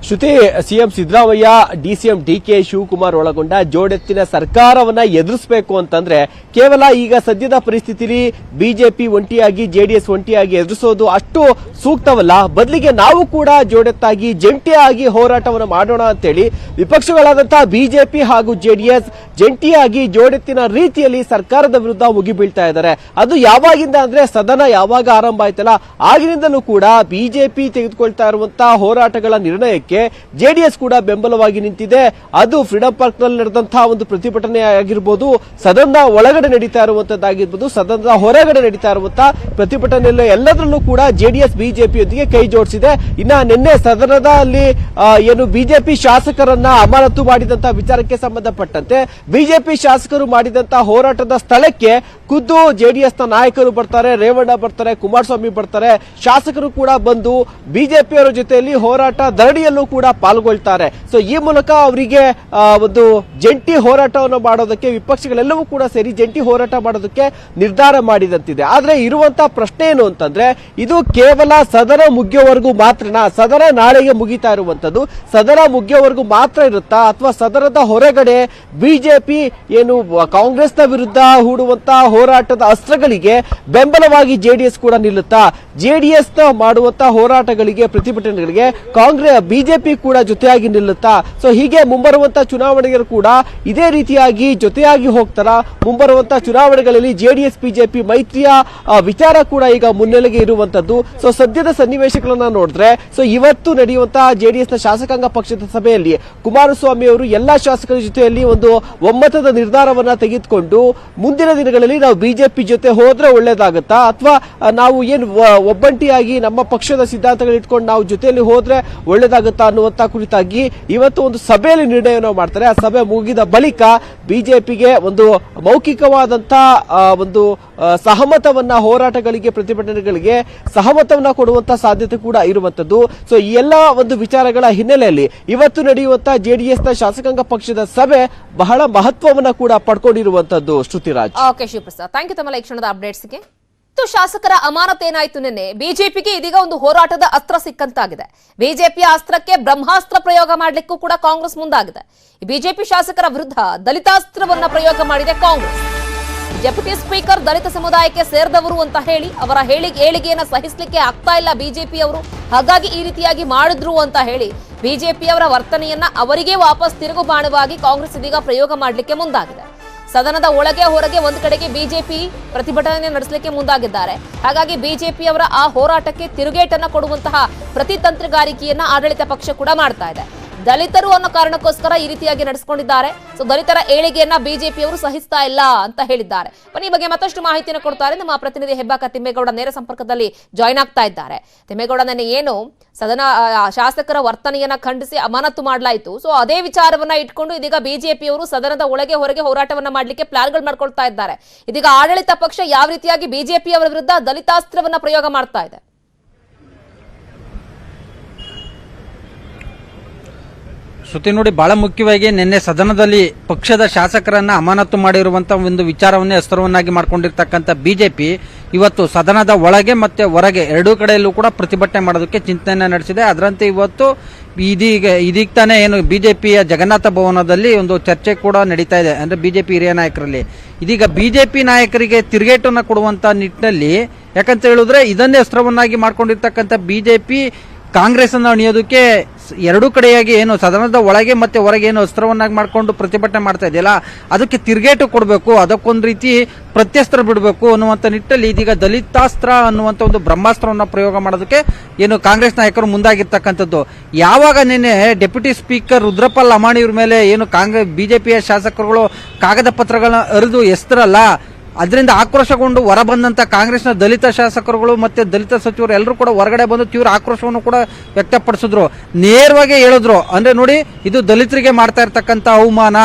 ಶ್ರುತಿ, ಸಿಎಂ ಸಿದ್ದರಾಮಯ್ಯ, ಡಿಸಿಎಂ ಡಿಕೆ ಶಿವಕುಮಾರ್ ಒಳಗೊಂಡ ಜೋಡೆತ್ತಿನ ಸರ್ಕಾರವನ್ನ ಎದುರಿಸಬೇಕು ಅಂತಂದ್ರೆ ಕೇವಲ ಈಗ ಸದ್ಯದ ಪರಿಸ್ಥಿತಿಯಲ್ಲಿ ಬಿಜೆಪಿ ಒಂಟಿಯಾಗಿ ಜೆಡಿಎಸ್ ಒಂಟಿಯಾಗಿ ಎದುರಿಸೋದು ಅಷ್ಟು ಸೂಕ್ತವಲ್ಲ. ಬದಲಿಗೆ ನಾವು ಕೂಡ ಜೋಡೆತ್ತಾಗಿ ಜಂಟಿಯಾಗಿ ಹೋರಾಟವನ್ನು ಮಾಡೋಣ ಅಂತೇಳಿ ವಿಪಕ್ಷಗಳಾದಂತಹ ಬಿಜೆಪಿ ಹಾಗೂ ಜೆಡಿಎಸ್ ಜಂಟಿಯಾಗಿ ಜೋಡೆತ್ತಿನ ರೀತಿಯಲ್ಲಿ ಸರ್ಕಾರದ ವಿರುದ್ಧ ಮುಗಿಬೀಳ್ತಾ ಇದ್ದಾರೆ. ಅದು ಯಾವಾಗಿಂದ ಅಂದ್ರೆ ಸದನ ಯಾವಾಗ ಆರಂಭ ಆಯ್ತಲ್ಲ ಆಗಿನಿಂದಲೂ ಕೂಡ ಬಿಜೆಪಿ ತೆಗೆದುಕೊಳ್ತಾ ಇರುವಂತಹ ಹೋರಾಟಗಳ ನಿರ್ಣಯಕ್ಕೆ ಜೆಡಿಎಸ್ ಕೂಡ ಬೆಂಬಲವಾಗಿ ನಿಂತಿದೆ. ಅದು ಫ್ರೀಡಂ ಪಾರ್ಕ್ ನಲ್ಲಿ ನಡೆದಂತಹ ಒಂದು ಪ್ರತಿಭಟನೆ ಆಗಿರ್ಬೋದು, ಸದನದ ಒಳಗಡೆ ನಡೀತಾ ಇರುವಂತದ್ದಾಗಿರ್ಬೋದು, ಸದನದ ಹೊರಗಡೆ ನಡೀತಾ ಇರುವಂತಹ ಪ್ರತಿಭಟನೆ ಎಲ್ಲದರಲ್ಲೂ ಕೂಡ ಜೆಡಿಎಸ್ ಬಿಜೆಪಿಯೊಂದಿಗೆ ಕೈ ಜೋಡಿಸಿದೆ. ಇನ್ನ ನಿನ್ನೆ ಸದನದಲ್ಲಿ ಏನು ಬಿಜೆಪಿ ಶಾಸಕರನ್ನ ಅಮಾನತು ಮಾಡಿದಂತಹ ವಿಚಾರಕ್ಕೆ ಸಂಬಂಧಪಟ್ಟಂತೆ ಬಿಜೆಪಿ ಶಾಸಕರು ಮಾಡಿದಂತಹ ಹೋರಾಟದ ಸ್ಥಳಕ್ಕೆ ಖುದ್ದು ಜೆಡಿಎಸ್ ನ ನಾಯಕರು ಬರ್ತಾರೆ, ರೇವಣ್ಣ ಬರ್ತಾರೆ, ಕುಮಾರಸ್ವಾಮಿ ಬರ್ತಾರೆ, ಶಾಸಕರು ಕೂಡ ಬಂದು ಬಿಜೆಪಿಯವರ ಜೊತೆಯಲ್ಲಿ ಹೋರಾಟ ಧರಣಿಯಲ್ಲೂ ಕೂಡ ಪಾಲ್ಗೊಳ್ತಾರೆ. ಸೊ ಈ ಮೂಲಕ ಅವರಿಗೆ ಒಂದು ಜಂಟಿ ಹೋರಾಟವನ್ನು ಮಾಡೋದಕ್ಕೆ ವಿಪಕ್ಷಗಳೆಲ್ಲವೂ ಕೂಡ ಸೇರಿ ಜಂಟಿ ಹೋರಾಟ ಮಾಡೋದಕ್ಕೆ ನಿರ್ಧಾರ ಮಾಡಿದಂತಿದೆ. ಆದ್ರೆ ಇರುವಂತಹ ಪ್ರಶ್ನೆ ಏನು ಅಂತಂದ್ರೆ ಇದು ಕೇವಲ ಸದನ ಮುಗಿಯೋವರೆಗೂ ಮಾತ್ರನಾ? ಸದನ ನಾಳೆಗೆ ಮುಗಿತಾ ಇರುವಂತದ್ದು, ಸದನ ಮುಗಿಯೋವರೆಗೂ ಮಾತ್ರ ಇರುತ್ತಾ ಅಥವಾ ಸದನದ ಹೊರಗಡೆ ಬಿಜೆಪಿ ಏನು ಕಾಂಗ್ರೆಸ್ನ ವಿರುದ್ಧ ಹೂಡುವಂತಹ ಹೋರಾಟದ ಅಸ್ತ್ರಗಳಿಗೆ ಬೆಂಬಲವಾಗಿ ಜೆಡಿಎಸ್ ಕೂಡ ನಿಲ್ಲುತ್ತಾ? ಜೆಡಿಎಸ್ ಮಾಡುವಂತಹ ಹೋರಾಟಗಳಿಗೆ ಪ್ರತಿಭಟನೆಗಳಿಗೆ ಕಾಂಗ್ರೆಸ್ ಬಿಜೆಪಿ ಕೂಡ ಜೊತೆಯಾಗಿ ನಿಲ್ಲುತ್ತಾ? ಸೊ ಹೀಗೆ ಮುಂಬರುವಂತಹ ಚುನಾವಣೆಗಳು ಕೂಡ ಇದೇ ರೀತಿಯಾಗಿ ಜೊತೆಯಾಗಿ ಹೋಗ್ತಾರ? ಮುಂಬರುವಂತಹ ಚುನಾವಣೆಗಳಲ್ಲಿ ಜೆಡಿಎಸ್ ಬಿಜೆಪಿ ಮೈತ್ರಿಯ ವಿಚಾರ ಕೂಡ ಈಗ ಮುನ್ನೆಲೆಗೆ ಇರುವಂತದ್ದು. ಸೊ ಸದ್ಯದ ಸನ್ನಿವೇಶಗಳನ್ನ ನೋಡಿದ್ರೆ ಸೊ ಇವತ್ತು ನಡೆಯುವಂತಹ ಜೆಡಿಎಸ್ ನ ಶಾಸಕಾಂಗ ಪಕ್ಷದ ಸಭೆಯಲ್ಲಿ ಕುಮಾರಸ್ವಾಮಿ ಅವರು ಎಲ್ಲಾ ಶಾಸಕರ ಜೊತೆಯಲ್ಲಿ ಒಂದು ಒಮ್ಮತದ ನಿರ್ಧಾರವನ್ನ ತೆಗೆದುಕೊಂಡು ಮುಂದಿನ ದಿನಗಳಲ್ಲಿ ನಾವು ಬಿಜೆಪಿ ಜೊತೆ ಹೋದ್ರೆ ಒಳ್ಳೇದಾಗುತ್ತಾ ಅಥವಾ ನಾವು ಏನು ಒಬ್ಬಂಟಿಯಾಗಿ ನಮ್ಮ ಪಕ್ಷದ ಸಿದ್ಧಾಂತಗಳು ಇಟ್ಕೊಂಡು ನಾವು ಜೊತೆಯಲ್ಲಿ ಹೋದ್ರೆ ಒಳ್ಳೇದಾಗುತ್ತಾ ಅನ್ನುವಂತ ಕುರಿತಾಗಿ ಇವತ್ತು ಒಂದು ಸಭೆಯಲ್ಲಿ ನಿರ್ಣಯವನ್ನು ಮಾಡ್ತಾರೆ. ಆ ಸಭೆ ಮುಗಿದ ಬಳಿಕ ಬಿಜೆಪಿಗೆ ಒಂದು ಮೌಖಿಕವಾದಂತಹ ಒಂದು ಸಹಮತವನ್ನ ಹೋರಾಟಗಳಿಗೆ ಪ್ರತಿಭಟನೆಗಳಿಗೆ ಸಹಮತವನ್ನ ಕೊಡುವಂತಹ ಸಾಧ್ಯತೆ ಕೂಡ ಇರುವಂತದ್ದು. ಸೊ ಈ ಎಲ್ಲಾ ಒಂದು ವಿಚಾರಗಳ ಹಿನ್ನೆಲೆಯಲ್ಲಿ ಇವತ್ತು ನಡೆಯುವಂತಹ ಜೆಡಿಎಸ್ ನ ಶಾಸಕಾಂಗ ಪಕ್ಷದ ಸಭೆ ಬಹಳ ಮಹತ್ವವನ್ನ ಕೂಡ ಪಡ್ಕೊಂಡಿರುವಂತದ್ದು. Shrutiraj. Okay Shivaprasad, thank you ತಮ್ಮ ಈ ಕ್ಷಣದ ಅಪ್ಡೇಟ್ಸ್ಗೆ. ಶಾಸಕರ ಅಮಾನತೇನಾಯ್ತು ನಿನ್ನೆ? ಬಿಜೆಪಿಗೆ ಇದೀಗ ಒಂದು ಹೋರಾಟದ ಅಸ್ತ್ರ ಸಿಕ್ಕಂತಾಗಿದೆ. ಬಿಜೆಪಿಯ ಅಸ್ತ್ರಕ್ಕೆ ಬ್ರಹ್ಮಾಸ್ತ್ರ ಪ್ರಯೋಗ ಮಾಡಲಿಕ್ಕೂ ಕೂಡ ಕಾಂಗ್ರೆಸ್ ಮುಂದಾಗಿದೆ. ಬಿಜೆಪಿ ಶಾಸಕರ ವಿರುದ್ಧ ದಲಿತಾಸ್ತ್ರವನ್ನ ಪ್ರಯೋಗ ಮಾಡಿದೆ ಕಾಂಗ್ರೆಸ್. ಡೆಪ್ಯೂಟಿ ಸ್ಪೀಕರ್ ದಲಿತ ಸಮುದಾಯಕ್ಕೆ ಸೇರಿದವರು ಅಂತ ಹೇಳಿ ಅವರ ಏಳಿಗೆಯನ್ನ ಸಹಿಸಲಿಕ್ಕೆ ಆಗ್ತಾ ಇಲ್ಲ ಬಿಜೆಪಿಯವರು, ಹಾಗಾಗಿ ಈ ರೀತಿಯಾಗಿ ಮಾಡಿದ್ರು ಅಂತ ಹೇಳಿ ಬಿಜೆಪಿಯವರ ವರ್ತನೆಯನ್ನ ಅವರಿಗೆ ವಾಪಸ್ ತಿರುಗು ಬಾಣವಾಗಿ ಕಾಂಗ್ರೆಸ್ ಇದೀಗ ಪ್ರಯೋಗ ಮಾಡಲಿಕ್ಕೆ ಮುಂದಾಗಿದೆ. ಸದನದ ಒಳಗೆ ಹೊರಗೆ ಒಂದು ಕಡೆಗೆ ಬಿಜೆಪಿ ಪ್ರತಿಭಟನೆ ನಡೆಸಲಿಕ್ಕೆ ಮುಂದಾಗಿದ್ದಾರೆ. ಹಾಗಾಗಿ ಬಿಜೆಪಿಯವರ ಆ ಹೋರಾಟಕ್ಕೆ ತಿರುಗೇಟನ್ನ ಕೊಡುವಂತಹ ಪ್ರತಿತಂತ್ರಗಾರಿಕೆಯನ್ನ ಆಡಳಿತ ಪಕ್ಷ ಕೂಡ ಮಾಡ್ತಾ ಇದೆ. ದಲಿತರು ಅನ್ನೋ ಕಾರಣಕ್ಕೋಸ್ಕರ ಈ ರೀತಿಯಾಗಿ ನಡೆಸಿಕೊಂಡಿದ್ದಾರೆ. ಸೊ ದಲಿತರ ಏಳಿಗೆಯನ್ನ ಬಿಜೆಪಿಯವರು ಸಹಿಸ್ತಾ ಇಲ್ಲ ಅಂತ ಹೇಳಿದ್ದಾರೆ. ಈ ಬಗ್ಗೆ ಮತ್ತಷ್ಟು ಮಾಹಿತಿಯನ್ನು ಕೊಡ್ತಾರೆ ನಮ್ಮ ಪ್ರತಿನಿಧಿ ಹೆಬ್ಬಾಕ ತಿಮ್ಮೇಗೌಡ ನೇರ ಸಂಪರ್ಕದಲ್ಲಿ ಜಾಯ್ನ್ ಆಗ್ತಾ ಇದ್ದಾರೆ. ತಿಮ್ಮೇಗೌಡ, ನನ್ನ ಏನು ಸದನ ಶಾಸಕರ ವರ್ತನೆಯನ್ನ ಖಂಡಿಸಿ ಅಮಾನತು ಮಾಡಲಾಯಿತು. ಸೊ ಅದೇ ವಿಚಾರವನ್ನ ಇಟ್ಕೊಂಡು ಇದೀಗ ಬಿಜೆಪಿಯವರು ಸದನದ ಒಳಗೆ ಹೊರಗೆ ಹೋರಾಟವನ್ನ ಮಾಡ್ಲಿಕ್ಕೆ ಪ್ಲಾನ್ಗಳು ಮಾಡ್ಕೊಳ್ತಾ ಇದ್ದಾರೆ. ಇದೀಗ ಆಡಳಿತ ಪಕ್ಷ ಯಾವ ರೀತಿಯಾಗಿ ಬಿಜೆಪಿಯವರ ವಿರುದ್ಧ ದಲಿತಾಸ್ತ್ರವನ್ನ ಪ್ರಯೋಗ ಮಾಡ್ತಾ ಇದೆ? ಶ್ರುತಿ, ನೋಡಿ, ಬಹಳ ಮುಖ್ಯವಾಗಿ ನಿನ್ನೆ ಸದನದಲ್ಲಿ ಪಕ್ಷದ ಶಾಸಕರನ್ನ ಅಮಾನತು ಮಾಡಿರುವಂತಹ ಒಂದು ವಿಚಾರವನ್ನೇ ಅಸ್ತ್ರವನ್ನಾಗಿ ಮಾಡಿಕೊಂಡಿರ್ತಕ್ಕಂಥ ಬಿಜೆಪಿ ಇವತ್ತು ಸದನದ ಒಳಗೆ ಮತ್ತೆ ಹೊರಗೆ ಎರಡೂ ಕಡೆಯಲ್ಲೂ ಕೂಡ ಪ್ರತಿಭಟನೆ ಮಾಡೋದಕ್ಕೆ ಚಿಂತನೆ ನಡೆಸಿದೆ. ಅದರಂತೆ ಇವತ್ತು ಇದೀಗ ತಾನೇ ಏನು ಬಿಜೆಪಿಯ ಜಗನ್ನಾಥ ಭವನದಲ್ಲಿ ಒಂದು ಚರ್ಚೆ ಕೂಡ ನಡೀತಾ ಇದೆ, ಅಂದ್ರೆ ಬಿಜೆಪಿ ಹಿರಿಯ ನಾಯಕರಲ್ಲಿ. ಇದೀಗ ಬಿಜೆಪಿ ನಾಯಕರಿಗೆ ತಿರುಗೇಟನ್ನು ಕೊಡುವಂತ ನಿಟ್ಟಿನಲ್ಲಿ, ಯಾಕಂತ ಹೇಳಿದ್ರೆ ಇದನ್ನೇ ಅಸ್ತ್ರವನ್ನಾಗಿ ಮಾಡ್ಕೊಂಡಿರ್ತಕ್ಕಂಥ ಬಿಜೆಪಿ ಕಾಂಗ್ರೆಸ್ ಅನ್ನು ಅಣಿಯೋದಕ್ಕೆ ಎರಡೂ ಕಡೆಯಾಗಿ ಏನು ಸದನದ ಒಳಗೆ ಮತ್ತೆ ಹೊರಗೆ ಏನು ಅಸ್ತ್ರವನ್ನಾಗಿ ಮಾಡಿಕೊಂಡು ಪ್ರತಿಭಟನೆ ಮಾಡ್ತಾ ಇದೆಯಲ್ಲ, ಅದಕ್ಕೆ ತಿರುಗೇಟು ಕೊಡಬೇಕು, ಅದಕ್ಕೊಂದು ರೀತಿ ಪ್ರತ್ಯಸ್ತ್ರ ಬಿಡಬೇಕು ಅನ್ನುವಂಥ ನಿಟ್ಟಲ್ಲಿ ಇದೀಗ ದಲಿತಾಸ್ತ್ರ ಅನ್ನುವಂಥ ಒಂದು ಬ್ರಹ್ಮಾಸ್ತ್ರವನ್ನು ಪ್ರಯೋಗ ಮಾಡೋದಕ್ಕೆ ಏನು ಕಾಂಗ್ರೆಸ್ ನಾಯಕರು ಮುಂದಾಗಿರ್ತಕ್ಕಂಥದ್ದು. ಯಾವಾಗ ನಿನ್ನೆ ಡೆಪ್ಯೂಟಿ ಸ್ಪೀಕರ್ ರುದ್ರಪ್ಪ ಲಮಾಣಿ ಇವ್ರ ಮೇಲೆ ಏನು ಬಿಜೆಪಿಯ ಶಾಸಕರುಗಳು ಕಾಗದ ಪತ್ರಗಳನ್ನ ಅರಿದು ಎಸ್ತರಲ್ಲ, ಅದರಿಂದ ಆಕ್ರೋಶಗೊಂಡು ಹೊರ ಬಂದಂತ ಕಾಂಗ್ರೆಸ್ನ ದಲಿತ ಶಾಸಕರುಗಳು ಮತ್ತೆ ದಲಿತ ಸಚಿವರು ಎಲ್ಲರೂ ಕೂಡ ಹೊರಗಡೆ ಬಂದು ತೀವ್ರ ಆಕ್ರೋಶವನ್ನು ಕೂಡ ವ್ಯಕ್ತಪಡಿಸಿದ್ರು. ನೇರವಾಗಿ ಹೇಳಿದ್ರು, ಅಂದ್ರೆ ನೋಡಿ ಇದು ದಲಿತರಿಗೆ ಮಾಡ್ತಾ ಇರ್ತಕ್ಕಂಥ ಅವಮಾನ,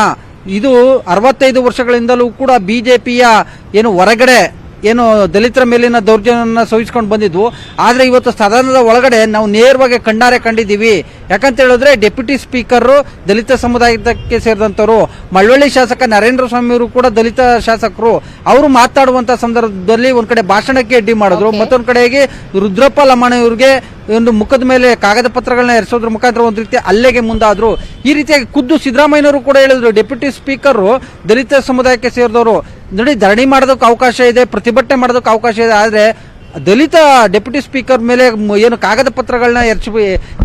ಇದು 65 ವರ್ಷಗಳಿಂದಲೂ ಕೂಡ ಬಿಜೆಪಿಯ ಏನು ಹೊರಗಡೆ ಏನು ದಲಿತರ ಮೇಲಿನ ದೌರ್ಜನ್ಯವನ್ನು ಸಹಿಸಿಕೊಂಡು ಬಂದಿದ್ವು. ಆದ್ರೆ ಇವತ್ತು ಸದನದ ಒಳಗಡೆ ನಾವು ನೇರವಾಗಿ ಕಣ್ಣಾರೆ ಕಂಡಿದ್ದೀವಿ. ಯಾಕಂತ ಹೇಳಿದ್ರೆ ಡೆಪ್ಯೂಟಿ ಸ್ಪೀಕರ್ ದಲಿತ ಸಮುದಾಯಕ್ಕೆ ಸೇರಿದಂತವರು, ಮಳವಳ್ಳಿ ಶಾಸಕ ನರೇಂದ್ರ ಸ್ವಾಮಿ ಅವರು ಕೂಡ ದಲಿತ ಶಾಸಕರು, ಅವರು ಮಾತಾಡುವಂತ ಸಂದರ್ಭದಲ್ಲಿ ಒಂದ್ ಕಡೆ ಭಾಷಣಕ್ಕೆ ಅಡ್ಡಿ ಮಾಡಿದ್ರು, ಮತ್ತೊಂದ್ ಕಡೆಗೆ ರುದ್ರಪ್ಪ ಲಮಾಣಿ ಅವರಿಗೆ ಒಂದು ಮುಖದ ಮೇಲೆ ಕಾಗದ ಪತ್ರಗಳನ್ನ ಎರಿಸೋದ್ರ ಮುಖಾಂತರ ಒಂದು ರೀತಿ ಹಲ್ಲೆಗೆ ಮುಂದಾದ್ರು. ಈ ರೀತಿಯಾಗಿ ಖುದ್ದು ಸಿದ್ದರಾಮಯ್ಯನವರು ಕೂಡ ಹೇಳಿದ್ರು, ಡೆಪ್ಯೂಟಿ ಸ್ಪೀಕರ್ ದಲಿತ ಸಮುದಾಯಕ್ಕೆ ಸೇರಿದವರು ನೋಡಿ ಧರಣಿ ಮಾಡೋದಕ್ಕೆ ಅವಕಾಶ ಇದೆ, ಪ್ರತಿಭಟನೆ ಮಾಡೋದಕ್ಕೆ ಅವಕಾಶ ಇದೆ, ಆದ್ರೆ ದಲಿತ ಡೆಪ್ಯೂಟಿ ಸ್ಪೀಕರ್ ಮೇಲೆ ಏನು ಕಾಗದ ಪತ್ರಗಳನ್ನ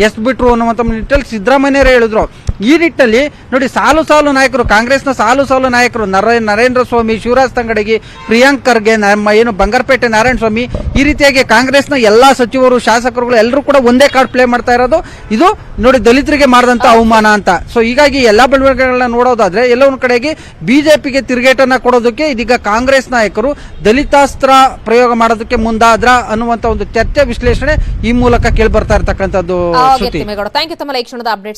ಎಸ್ಬಿಟ್ರು ಅನ್ನುವಂಥ ನಿಟ್ಟಲ್ಲಿ ಸಿದ್ದರಾಮಯ್ಯರೇ ಹೇಳಿದ್ರು. ಈ ನಿಟ್ಟಲ್ಲಿ ನೋಡಿ ಸಾಲು ಸಾಲು ನಾಯಕರು, ಕಾಂಗ್ರೆಸ್ನ ಸಾಲು ಸಾಲು ನಾಯಕರು, ನರೇಂದ್ರ ಸ್ವಾಮಿ, ಶಿವರಾಜ್ ತಂಗಡಗಿ, ಪ್ರಿಯಾಂಕ್ ಖರ್ಗೆ, ನಮ್ಮ ಏನು ಬಂಗಾರಪೇಟೆ ನಾರಾಯಣ ಸ್ವಾಮಿ, ಈ ರೀತಿಯಾಗಿ ಕಾಂಗ್ರೆಸ್ನ ಎಲ್ಲಾ ಸಚಿವರು, ಶಾಸಕರುಗಳು ಎಲ್ಲರೂ ಕೂಡ ಒಂದೇ ಕಾರ್ಡ್ ಪ್ಲೇ ಮಾಡ್ತಾ ಇರೋದು ಇದು ನೋಡಿ ದಲಿತರಿಗೆ ಮಾಡಿದಂತ ಅವಮಾನ ಅಂತ. ಸೊ ಹೀಗಾಗಿ ಎಲ್ಲಾ ಬೆಳವಣಿಗೆಗಳನ್ನ ನೋಡೋದಾದ್ರೆ ಎಲ್ಲ ಒಂದ್ ಕಡೆಗೆ ಬಿಜೆಪಿಗೆ ತಿರುಗೇಟನ್ನ ಕೊಡೋದಕ್ಕೆ ಇದೀಗ ಕಾಂಗ್ರೆಸ್ ನಾಯಕರು ದಲಿತಾಸ್ತ್ರ ಪ್ರಯೋಗ ಮಾಡೋದಕ್ಕೆ ಮುಂದಾದ್ರ ಅನ್ನುವಂತ ಒಂದು ಚರ್ಚೆ ವಿಶ್ಲೇಷಣೆ ಈ ಮೂಲಕ ಕೇಳಿ ಬರ್ತಾ ಇರ್ತಕ್ಕಂಥದ್ದು. ಥ್ಯಾಂಕ್ ಯು ತಮ್ಮ ಈ ಕ್ಷಣದ ಅಪ್ಡೇಟ್ಸ್